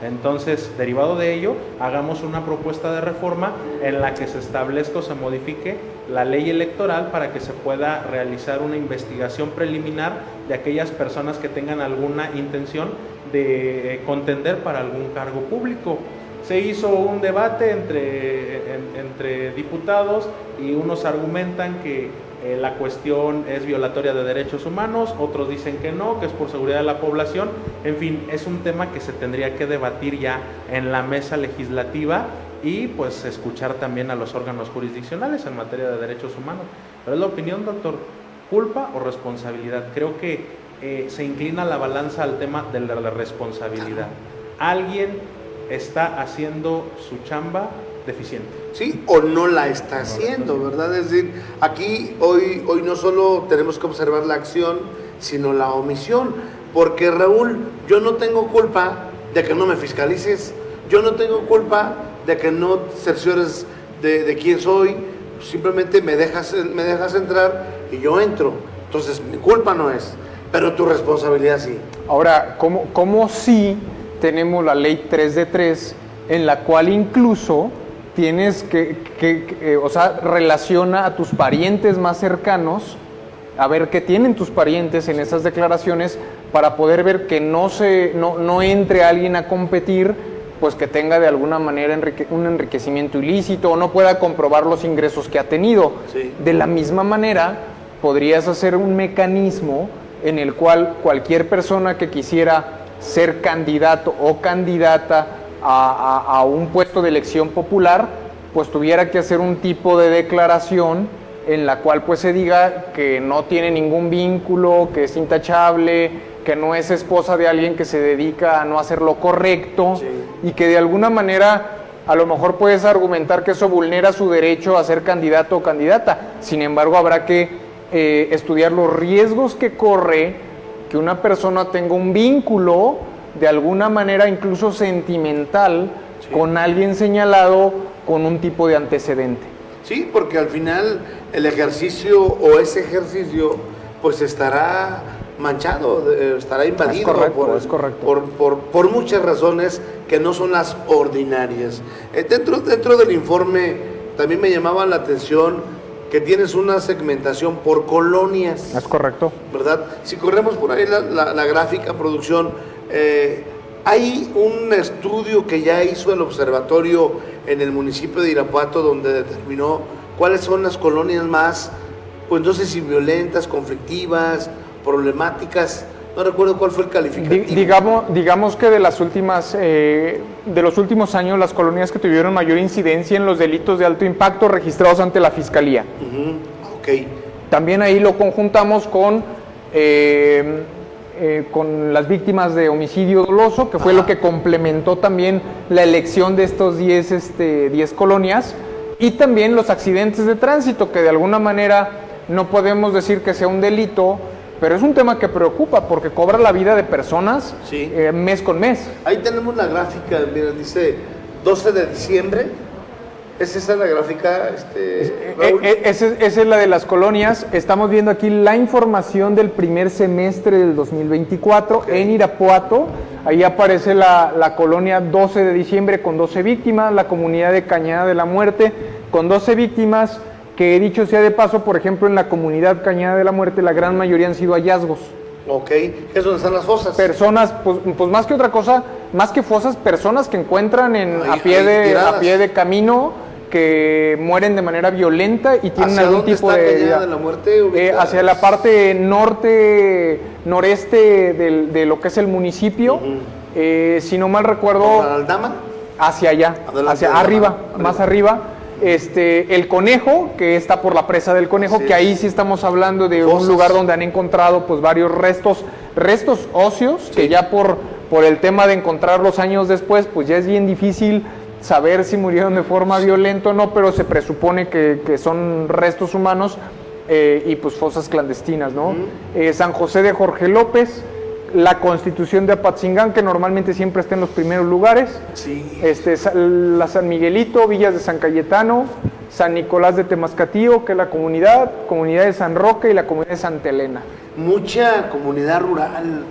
entonces, derivado de ello, hagamos una propuesta de reforma en la que se establezca o se modifique la ley electoral para que se pueda realizar una investigación preliminar de aquellas personas que tengan alguna intención de contender para algún cargo público. Se hizo un debate entre diputados y unos argumentan que la cuestión es violatoria de derechos humanos, otros dicen que no, que es por seguridad de la población. En fin, es un tema que se tendría que debatir ya en la mesa legislativa y pues escuchar también a los órganos jurisdiccionales en materia de derechos humanos. Pero es la opinión, doctor, ¿culpa o responsabilidad? Creo que se inclina la balanza al tema de la responsabilidad. Alguien está haciendo su chamba deficiente. Sí, o no la está haciendo, ¿verdad? Es decir, aquí hoy no solo tenemos que observar la acción, sino la omisión. Porque, Raúl, yo no tengo culpa de que no me fiscalices, yo no tengo culpa de que no cerciores de quién soy, simplemente me dejas entrar y yo entro. Entonces, mi culpa no es, pero tu responsabilidad sí. Ahora, ¿cómo sí tenemos la ley 3 de 3, en la cual incluso tienes o sea, relaciona a tus parientes más cercanos, a ver qué tienen tus parientes en esas declaraciones, para poder ver que no entre alguien a competir, pues que tenga de alguna manera un enriquecimiento ilícito o no pueda comprobar los ingresos que ha tenido? Sí. De la misma manera, podrías hacer un mecanismo en el cual cualquier persona que quisiera ser candidato o candidata a un puesto de elección popular, pues tuviera que hacer un tipo de declaración en la cual pues se diga que no tiene ningún vínculo, que es intachable, que no es esposa de alguien que se dedica a no hacer lo correcto, sí, y que de alguna manera a lo mejor puedes argumentar que eso vulnera su derecho a ser candidato o candidata. Sin embargo, habrá que estudiar los riesgos que corre que una persona tenga un vínculo de alguna manera incluso sentimental, sí, con alguien señalado con un tipo de antecedente. Sí, porque al final el ejercicio o ese ejercicio pues estará manchado, estará invadido Es correcto. por muchas razones que no son las ordinarias. Dentro del informe también me llamaba la atención que tienes una segmentación por colonias. Es correcto. ¿Verdad? Si corremos por ahí la gráfica, producción, hay un estudio que ya hizo el observatorio en el municipio de Irapuato donde determinó cuáles son las colonias más, pues no sé si violentas, conflictivas, problemáticas. No recuerdo cuál fue el calificativo. Digamos que de los últimos años, las colonias que tuvieron mayor incidencia en los delitos de alto impacto registrados ante la Fiscalía. Ok. También ahí lo conjuntamos con las víctimas de homicidio doloso, que fue lo que complementó también la elección de estos 10 colonias, y también los accidentes de tránsito, que de alguna manera no podemos decir que sea un delito, pero es un tema que preocupa porque cobra la vida de personas sí. Mes con mes. Ahí tenemos la gráfica, mira, dice 12 de diciembre. ¿Es esa la gráfica, Raúl? Esa es la de las colonias. Estamos viendo aquí la información del primer semestre del 2024 Okay. en Irapuato. Ahí aparece la colonia 12 de diciembre con 12 víctimas, la comunidad de Cañada de la Muerte con 12 víctimas, que dicho sea de paso, por ejemplo, en la comunidad Cañada de la Muerte la gran mayoría han sido hallazgos. Ok, es donde están las fosas. Personas, pues más que otra cosa, más que fosas, personas que encuentran a pie de camino, que mueren de manera violenta y tienen algún tipo de Cañada de la Muerte, hacia la parte noreste de lo que es el municipio. Si no mal recuerdo, Aldama, hacia allá, hacia arriba, más arriba. El Conejo, que está por la presa del Conejo, Así que ahí es. sí estamos hablando de Fosas. un lugar donde han encontrado pues varios restos óseos, Sí. que ya por el tema de encontrarlos años después, pues ya es bien difícil saber si murieron de forma violenta o no, pero se presupone que son restos humanos y pues fosas clandestinas, ¿no? San José de Jorge López, la Constitución de Apatzingán, que normalmente siempre está en los primeros lugares, sí. la San Miguelito, Villas de San Cayetano, San Nicolás de Temascatío, que es la comunidad de San Roque y la comunidad de Santa Elena. Mucha comunidad rural.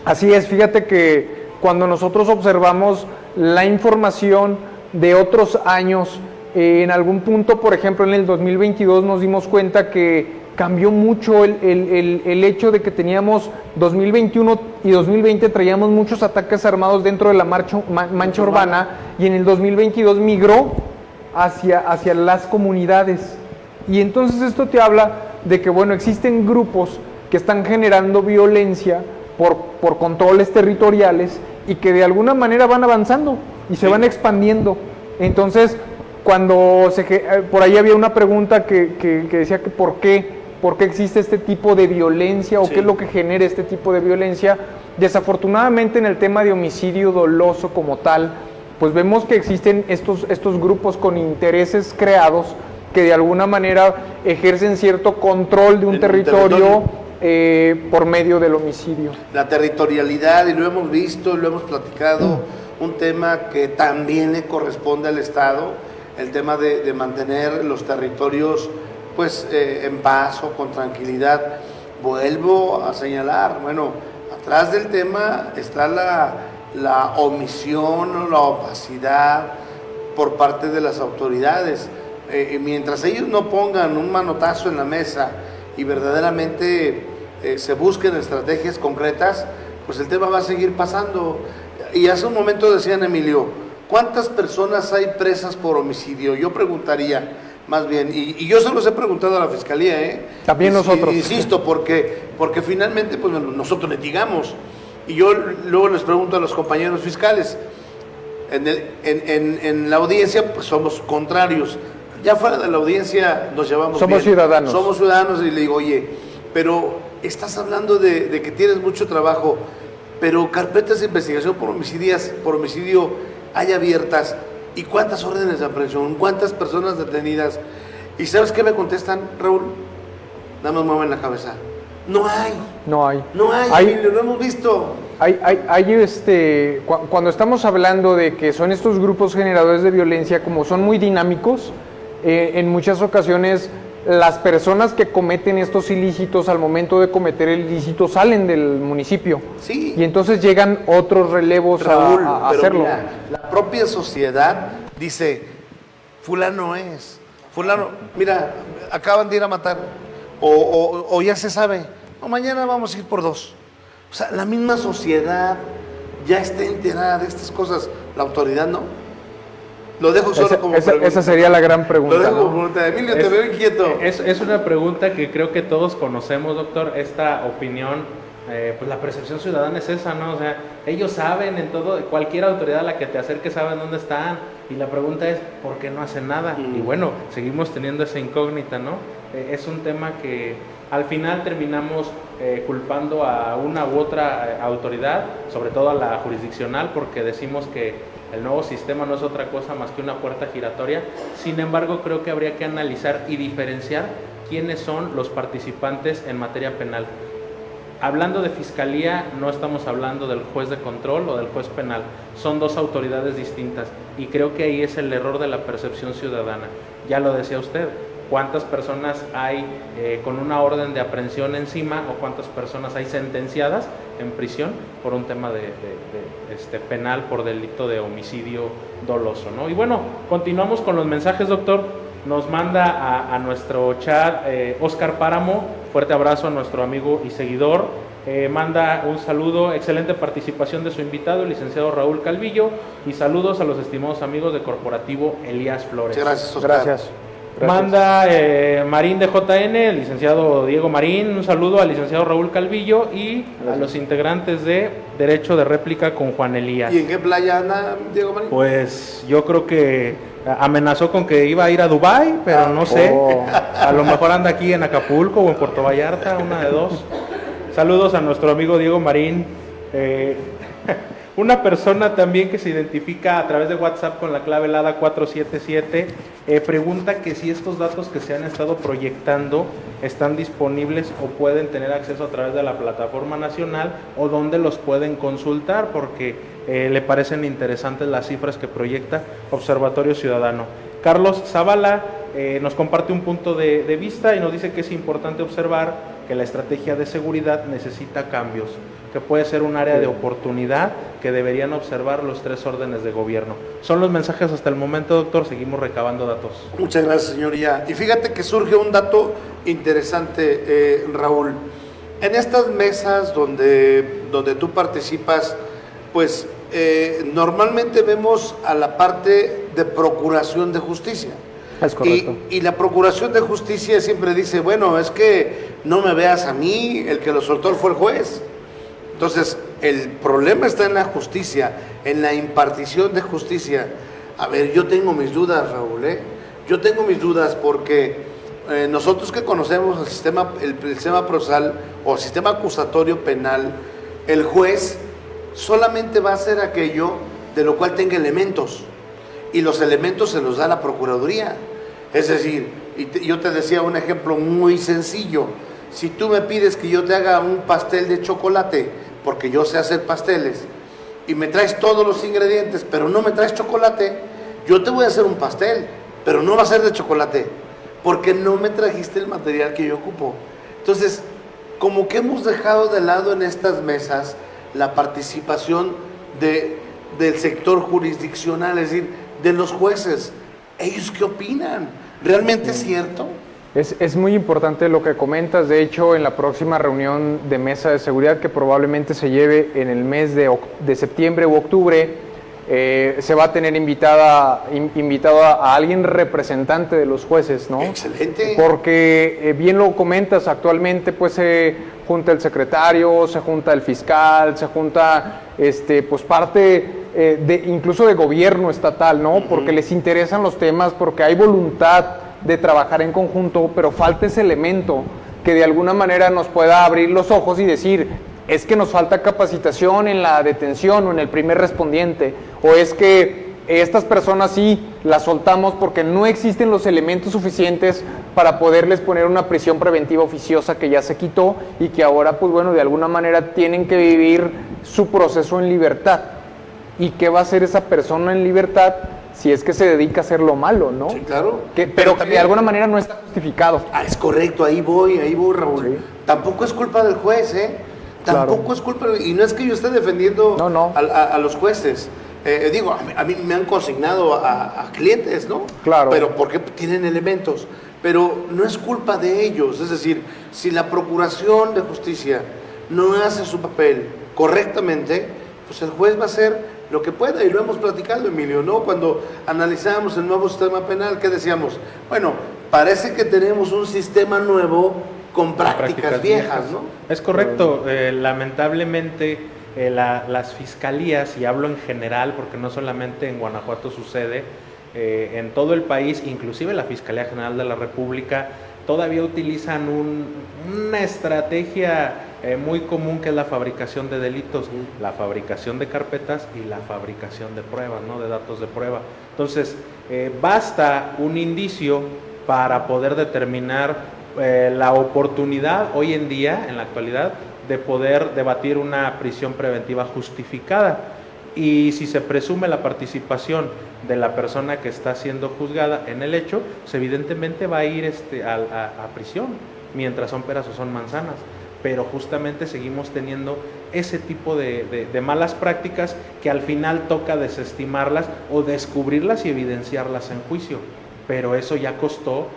Así es, fíjate que cuando nosotros observamos la información de otros años, en algún punto, por ejemplo, en el 2022 nos dimos cuenta que cambió mucho el hecho de que teníamos 2021 y 2020 traíamos muchos ataques armados dentro de la mancha urbana, y en el 2022 migró hacia las comunidades. Y entonces esto te habla de que, bueno, existen grupos que están generando violencia por controles territoriales y que de alguna manera van avanzando y se van expandiendo. Entonces, cuando por ahí había una pregunta que decía que ¿por qué existe este tipo de violencia o qué es lo que genera este tipo de violencia? Desafortunadamente, en el tema de homicidio doloso como tal, pues vemos que existen estos grupos con intereses creados que de alguna manera ejercen cierto control de un territorio por medio del homicidio. La territorialidad, y lo hemos visto, lo hemos platicado, un tema que también le corresponde al Estado, el tema de mantener los territorios pues en paz o con tranquilidad. Vuelvo a señalar, bueno, atrás del tema está la omisión o la opacidad por parte de las autoridades. Mientras ellos no pongan un manotazo en la mesa y verdaderamente se busquen estrategias concretas, pues el tema va a seguir pasando. Y hace un momento decían, Emilio, ¿cuántas personas hay presas por homicidio? Yo preguntaría, más bien, y yo se los he preguntado a la Fiscalía, También nosotros. Insisto, porque finalmente pues, nosotros litigamos. Y yo luego les pregunto a los compañeros fiscales, en la audiencia pues somos contrarios. Ya fuera de la audiencia nos llevamos Somos bien. ciudadanos. Somos ciudadanos, y le digo, oye, pero estás hablando de que tienes mucho trabajo, pero carpetas de investigación por homicidio hay abiertas. ¿Y cuántas órdenes de aprehensión? ¿Cuántas personas detenidas? ¿Y sabes qué me contestan, Raúl? Nada más mueven la cabeza. No hay. No hay. No hay, lo hemos visto. Cuando estamos hablando de que son estos grupos generadores de violencia, como son muy dinámicos, en muchas ocasiones las personas que cometen estos ilícitos al momento de cometer el ilícito salen del municipio. Sí. Y entonces llegan otros relevos Raúl, a pero hacerlo. mira, la propia sociedad dice, fulano es, fulano, mira, acaban de ir a matar, o ya se sabe, o mañana vamos a ir por 2. O sea, la misma sociedad ya está enterada de estas cosas, la autoridad no. Lo dejo solo como pregunta. Esa sería la gran pregunta. Lo dejo ¿no? como pregunta. Emilio, te veo inquieto. Es una pregunta que creo que todos conocemos, doctor, esta opinión. Pues la percepción ciudadana es esa, ¿no? O sea, ellos saben en todo, cualquier autoridad a la que te acerques saben dónde están, y la pregunta es, ¿por qué no hacen nada? Y bueno, seguimos teniendo esa incógnita, ¿no? Es un tema que al final terminamos culpando a una u otra autoridad, sobre todo a la jurisdiccional, porque decimos que el nuevo sistema no es otra cosa más que una puerta giratoria. Sin embargo, creo que habría que analizar y diferenciar quiénes son los participantes en materia penal. Hablando de fiscalía, no estamos hablando del juez de control o del juez penal. Son dos autoridades distintas y creo que ahí es el error de la percepción ciudadana. Ya lo decía usted, ¿cuántas personas hay con una orden de aprehensión encima o cuántas personas hay sentenciadas en prisión por un tema de penal por delito de homicidio doloso, ¿no? Y bueno, continuamos con los mensajes, doctor. Nos manda a nuestro chat Oscar Páramo, fuerte abrazo a nuestro amigo y seguidor. Manda un saludo, excelente participación de su invitado, el licenciado Raúl Calvillo, y saludos a los estimados amigos de Corporativo Elías Flores. Muchas gracias, Oscar. Gracias. Manda Marín de JN, el licenciado Diego Marín, un saludo al licenciado Raúl Calvillo y a los integrantes de Derecho de Réplica con Juan Elías. ¿Y en qué playa anda Diego Marín? Pues yo creo que amenazó con que iba a ir a Dubái, pero no sé, a lo mejor anda aquí en Acapulco o en Puerto Vallarta, una de dos. Saludos a nuestro amigo Diego Marín. Una persona también que se identifica a través de WhatsApp con la clave LADA 477 pregunta que si estos datos que se han estado proyectando están disponibles o pueden tener acceso a través de la plataforma nacional o dónde los pueden consultar, porque le parecen interesantes las cifras que proyecta Observatorio Ciudadano. Carlos Zavala nos comparte un punto de vista y nos dice que es importante observar que la estrategia de seguridad necesita cambios, que puede ser un área de oportunidad que deberían observar los 3 órdenes de gobierno. Son los mensajes hasta el momento, doctor, seguimos recabando datos. Muchas gracias, señoría. Y fíjate que surge un dato interesante, Raúl. En estas mesas donde tú participas, pues normalmente vemos a la parte de procuración de justicia. Es correcto. Y la procuración de justicia siempre dice, bueno, es que no me veas a mí, el que lo soltó fue el juez. Entonces, el problema está en la justicia, en la impartición de justicia. A ver, yo tengo mis dudas, Raúl, Yo tengo mis dudas porque nosotros que conocemos el sistema procesal o el sistema acusatorio penal, el juez solamente va a hacer aquello de lo cual tenga elementos. Y los elementos se los da la Procuraduría. Es decir, yo te decía un ejemplo muy sencillo. Si tú me pides que yo te haga un pastel de chocolate, porque yo sé hacer pasteles, y me traes todos los ingredientes, pero no me traes chocolate, yo te voy a hacer un pastel, pero no va a ser de chocolate, porque no me trajiste el material que yo ocupo. Entonces, como que hemos dejado de lado en estas mesas la participación del sector jurisdiccional, es decir, de los jueces. ¿Ellos qué opinan? ¿Realmente es cierto? Es muy importante lo que comentas. De hecho, en la próxima reunión de mesa de seguridad, que probablemente se lleve en el mes de septiembre u octubre, se va a tener invitado a alguien representante de los jueces, ¿no? Excelente. Porque bien lo comentas, actualmente pues se junta el secretario, se junta el fiscal, se junta pues parte incluso de gobierno estatal, ¿no? Porque les interesan los temas, porque hay voluntad de trabajar en conjunto, pero falta ese elemento que de alguna manera nos pueda abrir los ojos y decir, es que nos falta capacitación en la detención o en el primer respondiente, o es que estas personas sí las soltamos porque no existen los elementos suficientes para poderles poner una prisión preventiva oficiosa que ya se quitó y que ahora, pues bueno, de alguna manera tienen que vivir su proceso en libertad. ¿Y qué va a hacer esa persona en libertad si es que se dedica a hacer lo malo, ¿no? Sí, claro. Pero que de alguna manera no está justificado. Es correcto, ahí voy, Raúl. Sí. Tampoco es culpa del juez, ¿eh? Tampoco Claro. es culpa, y no es que yo esté defendiendo No. a los jueces. Digo, a mí me han consignado a clientes, ¿no? Claro. Pero porque tienen elementos. Pero no es culpa de ellos. Es decir, si la Procuración de Justicia no hace su papel correctamente, pues el juez va a hacer lo que pueda. Y lo hemos platicado, Emilio, ¿no? Cuando analizábamos el nuevo sistema penal, ¿qué decíamos? Bueno, parece que tenemos un sistema nuevo con prácticas viejas, ¿no? Es correcto. Lamentablemente, las fiscalías, y hablo en general porque no solamente en Guanajuato sucede, en todo el país, inclusive la Fiscalía General de la República, todavía utilizan una estrategia muy común, que es la fabricación de delitos, la fabricación de carpetas y la fabricación de pruebas, ¿no? De datos de prueba. Entonces, basta un indicio para poder determinar la oportunidad hoy en día, en la actualidad, de poder debatir una prisión preventiva justificada. Y si se presume la participación de la persona que está siendo juzgada en el hecho, pues evidentemente va a ir a prisión, mientras son peras o son manzanas. Pero justamente seguimos teniendo ese tipo de malas prácticas que al final toca desestimarlas o descubrirlas y evidenciarlas en juicio. Pero eso ya costó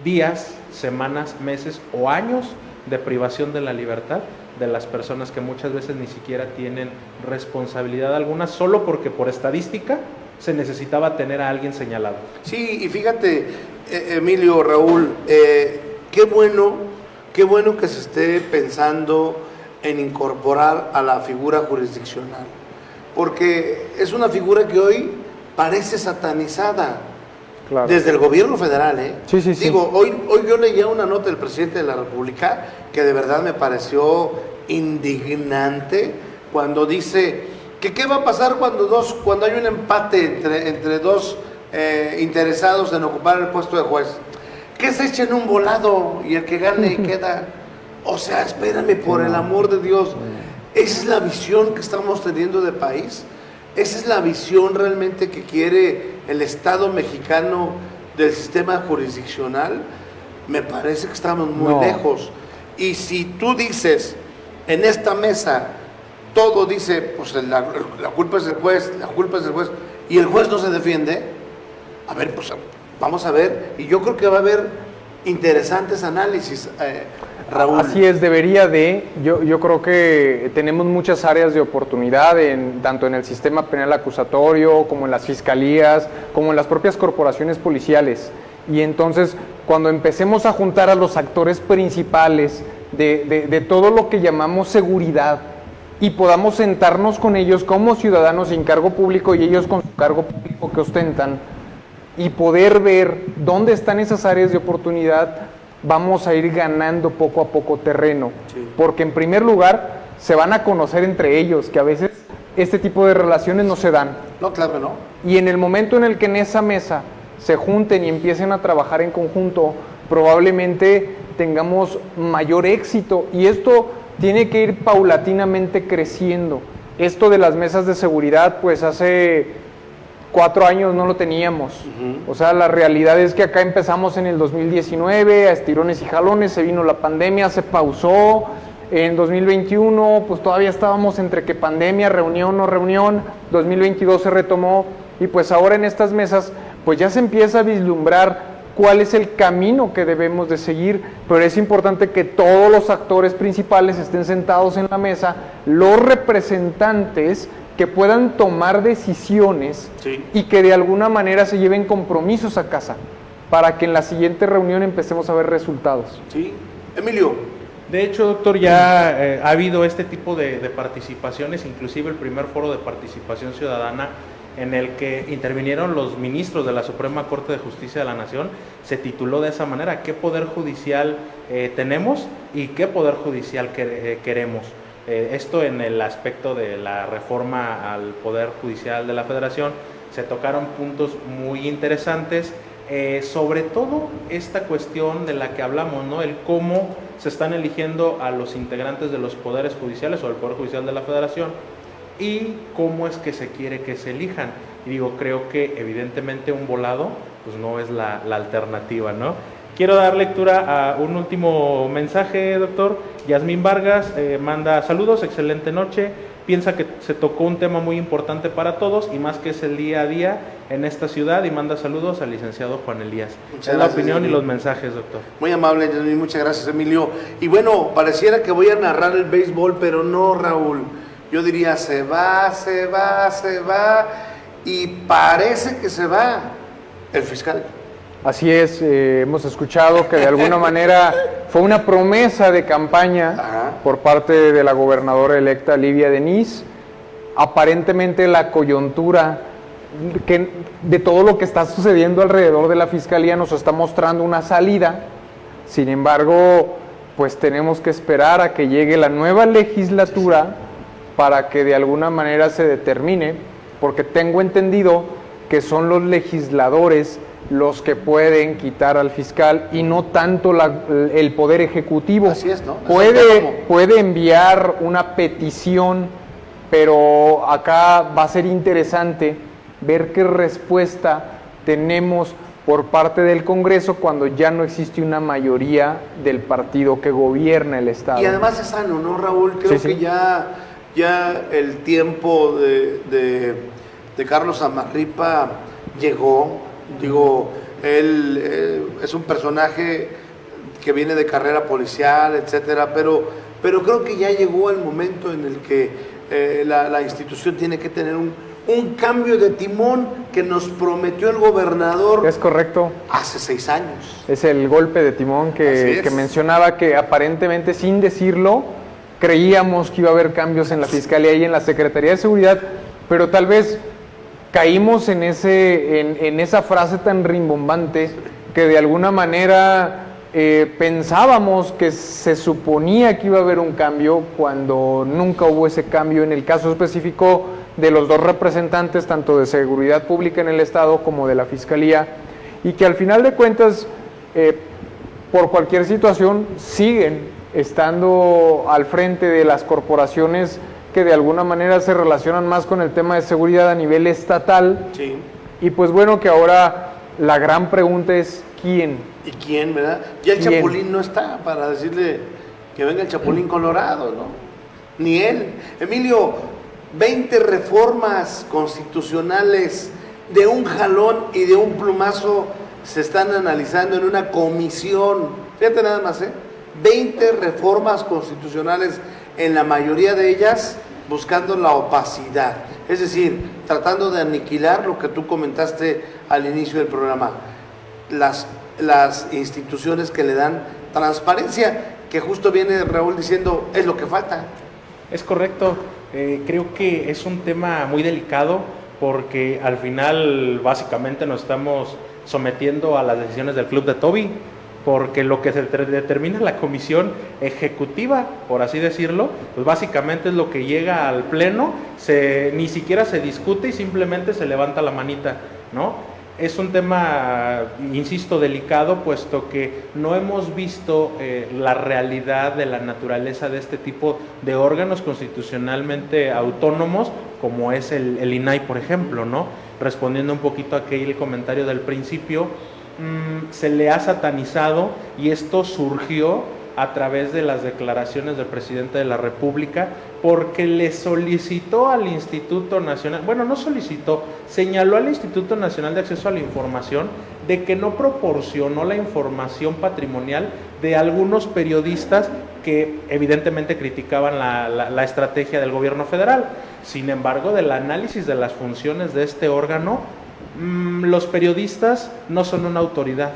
días, semanas, meses o años de privación de la libertad de las personas que muchas veces ni siquiera tienen responsabilidad alguna, solo porque por estadística se necesitaba tener a alguien señalado. Sí, y fíjate, Emilio, Raúl, qué bueno que se esté pensando en incorporar a la figura jurisdiccional, porque es una figura que hoy parece satanizada. Claro. Desde el gobierno federal, ¿eh? Sí. Digo, hoy yo leía una nota del presidente de la República que de verdad me pareció indignante, cuando dice que qué va a pasar cuando hay un empate entre dos interesados en ocupar el puesto de juez. Que se echen un volado y el que gane queda. O sea, espérame, por el amor de Dios. Esa es la visión que estamos teniendo de país. Esa es la visión realmente que quiere el Estado mexicano del sistema jurisdiccional. Me parece que estamos muy lejos. Y si tú dices, en esta mesa, todo dice, pues la culpa es del juez, y el juez no se defiende, a ver, pues vamos a ver, y yo creo que va a haber interesantes análisis, Raúl. Así es, debería de. Yo creo que tenemos muchas áreas de oportunidad, tanto en el sistema penal acusatorio, como en las fiscalías, como en las propias corporaciones policiales. Y entonces, cuando empecemos a juntar a los actores principales de todo lo que llamamos seguridad, y podamos sentarnos con ellos como ciudadanos sin cargo público y ellos con su cargo público que ostentan, y poder ver dónde están esas áreas de oportunidad, vamos a ir ganando poco a poco terreno. Sí. Porque en primer lugar se van a conocer entre ellos, que a veces este tipo de relaciones no se dan. No, claro, no. Y en el momento en el que en esa mesa se junten y empiecen a trabajar en conjunto, probablemente tengamos mayor éxito. Y esto tiene que ir paulatinamente creciendo. Esto de las mesas de seguridad, pues hace 4 años no lo teníamos. O sea, la realidad es que acá empezamos en el 2019, a estirones y jalones, se vino la pandemia, se pausó. En 2021, pues todavía estábamos entre que pandemia, reunión, no reunión. 2022 se retomó, y pues ahora en estas mesas, pues ya se empieza a vislumbrar cuál es el camino que debemos de seguir, pero es importante que todos los actores principales estén sentados en la mesa, los representantes que puedan tomar decisiones, Sí. y que de alguna manera se lleven compromisos a casa, para que en la siguiente reunión empecemos a ver resultados. Sí. Emilio. De hecho, doctor, ya ha habido este tipo de participaciones, inclusive el primer foro de participación ciudadana en el que intervinieron los ministros de la Suprema Corte de Justicia de la Nación, se tituló de esa manera: ¿qué poder judicial tenemos y qué poder judicial queremos? Esto en el aspecto de la reforma al Poder Judicial de la Federación. Se tocaron puntos muy interesantes, sobre todo esta cuestión de la que hablamos, ¿no? El cómo se están eligiendo a los integrantes de los poderes judiciales o del Poder Judicial de la Federación, y cómo es que se quiere que se elijan. y digo, creo que evidentemente un volado pues no es la alternativa, ¿no? Quiero dar lectura a un último mensaje, doctor. Yasmín Vargas manda saludos, excelente noche. Piensa que se tocó un tema muy importante para todos y más que es el día a día en esta ciudad, y manda saludos al licenciado Juan Elías. Muchas es gracias, la opinión Emilio. y los mensajes, doctor. Muy amable, Yasmín, muchas gracias, Emilio. Y bueno, pareciera que voy a narrar el béisbol, pero no, Raúl. Yo diría, se va, y parece que se va el fiscal. Así es, hemos escuchado que de alguna manera fue una promesa de campaña Ajá. por parte de la gobernadora electa Livia Denis. Aparentemente la coyuntura de todo lo que está sucediendo alrededor de la fiscalía nos está mostrando una salida. Sin embargo, pues tenemos que esperar a que llegue la nueva legislatura para que de alguna manera se determine, porque tengo entendido que son los legisladores los que pueden quitar al fiscal y no tanto el Poder Ejecutivo. Así es, ¿no? Puede enviar una petición, pero acá va a ser interesante ver qué respuesta tenemos por parte del Congreso cuando ya no existe una mayoría del partido que gobierna el Estado. Y además es sano, ¿no, Raúl? Creo Sí, que sí. ya el tiempo de Carlos Amarripa llegó. Digo, él es un personaje que viene de carrera policial, etcétera, pero creo que ya llegó el momento en el que la institución tiene que tener un cambio de timón que nos prometió el gobernador Es correcto. hace 6 años. Es el golpe de timón Así que es. mencionaba, que aparentemente sin decirlo creíamos que iba a haber cambios en la Fiscalía y en la Secretaría de Seguridad, pero tal vez caímos en esa frase tan rimbombante que de alguna manera pensábamos que se suponía que iba a haber un cambio cuando nunca hubo ese cambio en el caso específico de los dos representantes, tanto de Seguridad Pública en el Estado como de la Fiscalía, y que al final de cuentas, por cualquier situación, siguen estando al frente de las corporaciones que de alguna manera se relacionan más con el tema de seguridad a nivel estatal. Sí. Y pues bueno, que ahora la gran pregunta es ¿quién? ¿Y quién, verdad? Ya el ¿Quién? Chapulín no está para decirle que venga el Chapulín Colorado, ¿no? Ni él. Emilio, 20 reformas constitucionales de un jalón y de un plumazo se están analizando en una comisión. Fíjate nada más, 20 reformas constitucionales, en la mayoría de ellas buscando la opacidad, es decir, tratando de aniquilar lo que tú comentaste al inicio del programa, las instituciones que le dan transparencia, que justo viene Raúl diciendo, es lo que falta. Es correcto. Creo que es un tema muy delicado porque al final básicamente nos estamos sometiendo a las decisiones del Club de Toby, porque lo que se determina la comisión ejecutiva, por así decirlo, pues básicamente es lo que llega al pleno, ni siquiera se discute y simplemente se levanta la manita, ¿no? Es un tema, insisto, delicado, puesto que no hemos visto la realidad de la naturaleza de este tipo de órganos constitucionalmente autónomos, como es el INAI, por ejemplo, ¿no? Respondiendo un poquito a aquel comentario del principio, se le ha satanizado, y esto surgió a través de las declaraciones del presidente de la República, porque le solicitó al Instituto Nacional, bueno, no solicitó, señaló al Instituto Nacional de Acceso a la Información de que no proporcionó la información patrimonial de algunos periodistas que evidentemente criticaban la estrategia del gobierno federal. Sin embargo, del análisis de las funciones de este órgano, los periodistas no son una autoridad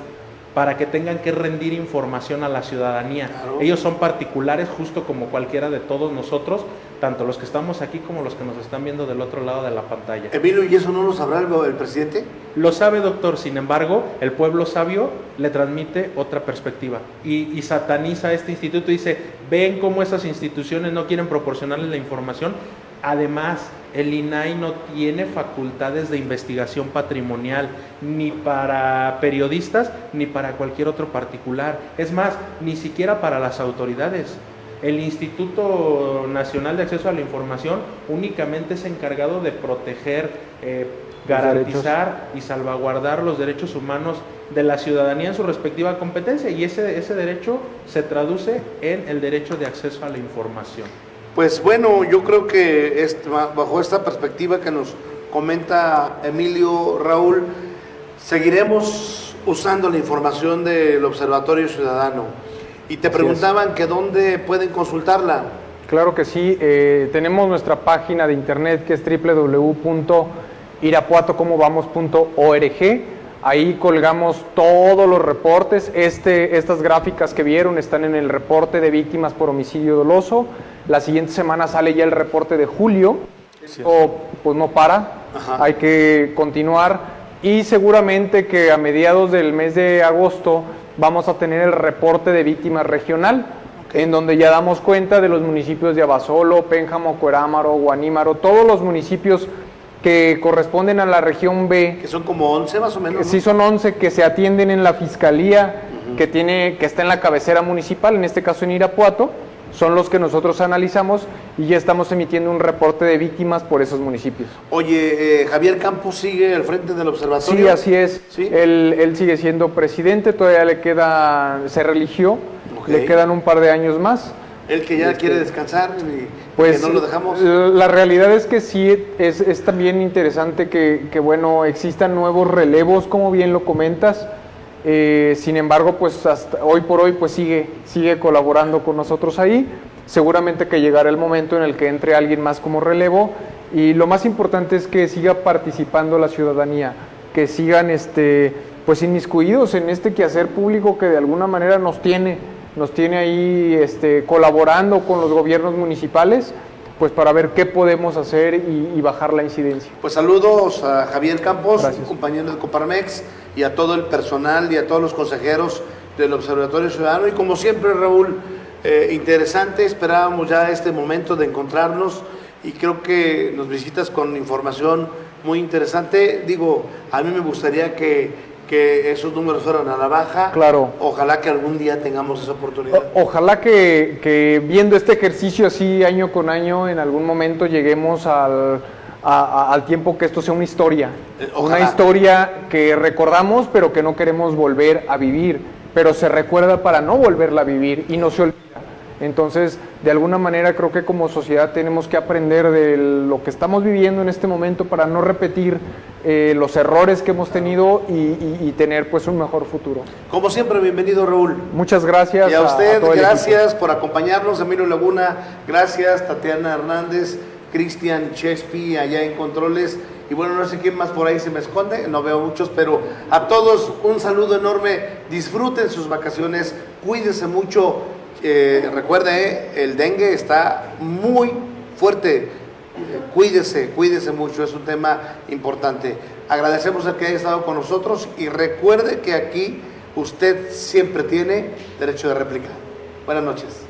para que tengan que rendir información a la ciudadanía. Claro. Ellos son particulares, justo como cualquiera de todos nosotros, tanto los que estamos aquí como los que nos están viendo del otro lado de la pantalla. Emilio, ¿y eso no lo sabrá el presidente? Lo sabe, doctor, sin embargo, el pueblo sabio le transmite otra perspectiva y sataniza a este instituto y dice, ven cómo esas instituciones no quieren proporcionarles la información. Además, el INAI no tiene facultades de investigación patrimonial ni para periodistas ni para cualquier otro particular. Es más, ni siquiera para las autoridades. El Instituto Nacional de Acceso a la Información únicamente es encargado de proteger garantizar y salvaguardar los derechos humanos de la ciudadanía en su respectiva competencia, y ese derecho se traduce en el derecho de acceso a la información. Pues bueno, yo creo que bajo esta perspectiva que nos comenta Emilio, Raúl, seguiremos usando la información del Observatorio Ciudadano. Y te preguntaban que dónde pueden consultarla. Claro que sí, tenemos nuestra página de internet que es www.irapuatocomobamos.org. Ahí colgamos todos los reportes. Estas gráficas que vieron están en el reporte de víctimas por homicidio doloso. La siguiente semana sale ya el reporte de julio. Esto pues no para, hay que continuar. Y seguramente que a mediados del mes de agosto vamos a tener el reporte de víctimas regional, en donde ya damos cuenta de los municipios de Abasolo, Pénjamo, Cuerámaro, Guanímaro, todos los municipios que corresponden a la región B. Que son como 11 más o menos, ¿no? Sí, son 11 que se atienden en la fiscalía, que está en la cabecera municipal, en este caso en Irapuato. Son los que nosotros analizamos y ya estamos emitiendo un reporte de víctimas por esos municipios. Oye, Javier Campos sigue al frente del observatorio. Sí, así es. ¿Sí? Él sigue siendo presidente, todavía se religió, le quedan un par de años más. Él que ya quiere descansar y pues, que no lo dejamos. La realidad es que sí, es también interesante que bueno, existan nuevos relevos, como bien lo comentas. Sin embargo, pues hasta hoy por hoy pues sigue colaborando con nosotros ahí. Seguramente que llegará el momento en el que entre alguien más como relevo, y lo más importante es que siga participando la ciudadanía, que sigan pues inmiscuidos en este quehacer público que de alguna manera nos tiene ahí colaborando con los gobiernos municipales, pues para ver qué podemos hacer y bajar la incidencia. Pues saludos a Javier Campos, compañero de Coparmex, y a todo el personal y a todos los consejeros del Observatorio Ciudadano. Y como siempre, Raúl, interesante, esperábamos ya este momento de encontrarnos y creo que nos visitas con información muy interesante. Digo, a mí me gustaría que esos números fueran a la baja. Claro. Ojalá que algún día tengamos esa oportunidad. Ojalá que viendo este ejercicio así año con año, en algún momento lleguemos al tiempo que esto sea una historia. Una historia que recordamos pero que no queremos volver a vivir, pero se recuerda para no volverla a vivir y no se olvida. Entonces, de alguna manera creo que como sociedad tenemos que aprender de lo que estamos viviendo en este momento para no repetir los errores que hemos tenido y tener pues un mejor futuro. Como siempre, bienvenido, Raúl. Muchas gracias. Y a usted, todo gracias por acompañarnos. Emilio Laguna, gracias. Tatiana Hernández, Cristian Chespi allá en Controles. Y bueno, no sé quién más por ahí se me esconde, no veo muchos, pero a todos un saludo enorme. Disfruten sus vacaciones, cuídense mucho. Recuerde, el dengue está muy fuerte. Cuídese mucho, es un tema importante. Agradecemos el que haya estado con nosotros y recuerde que aquí usted siempre tiene derecho de réplica. Buenas noches.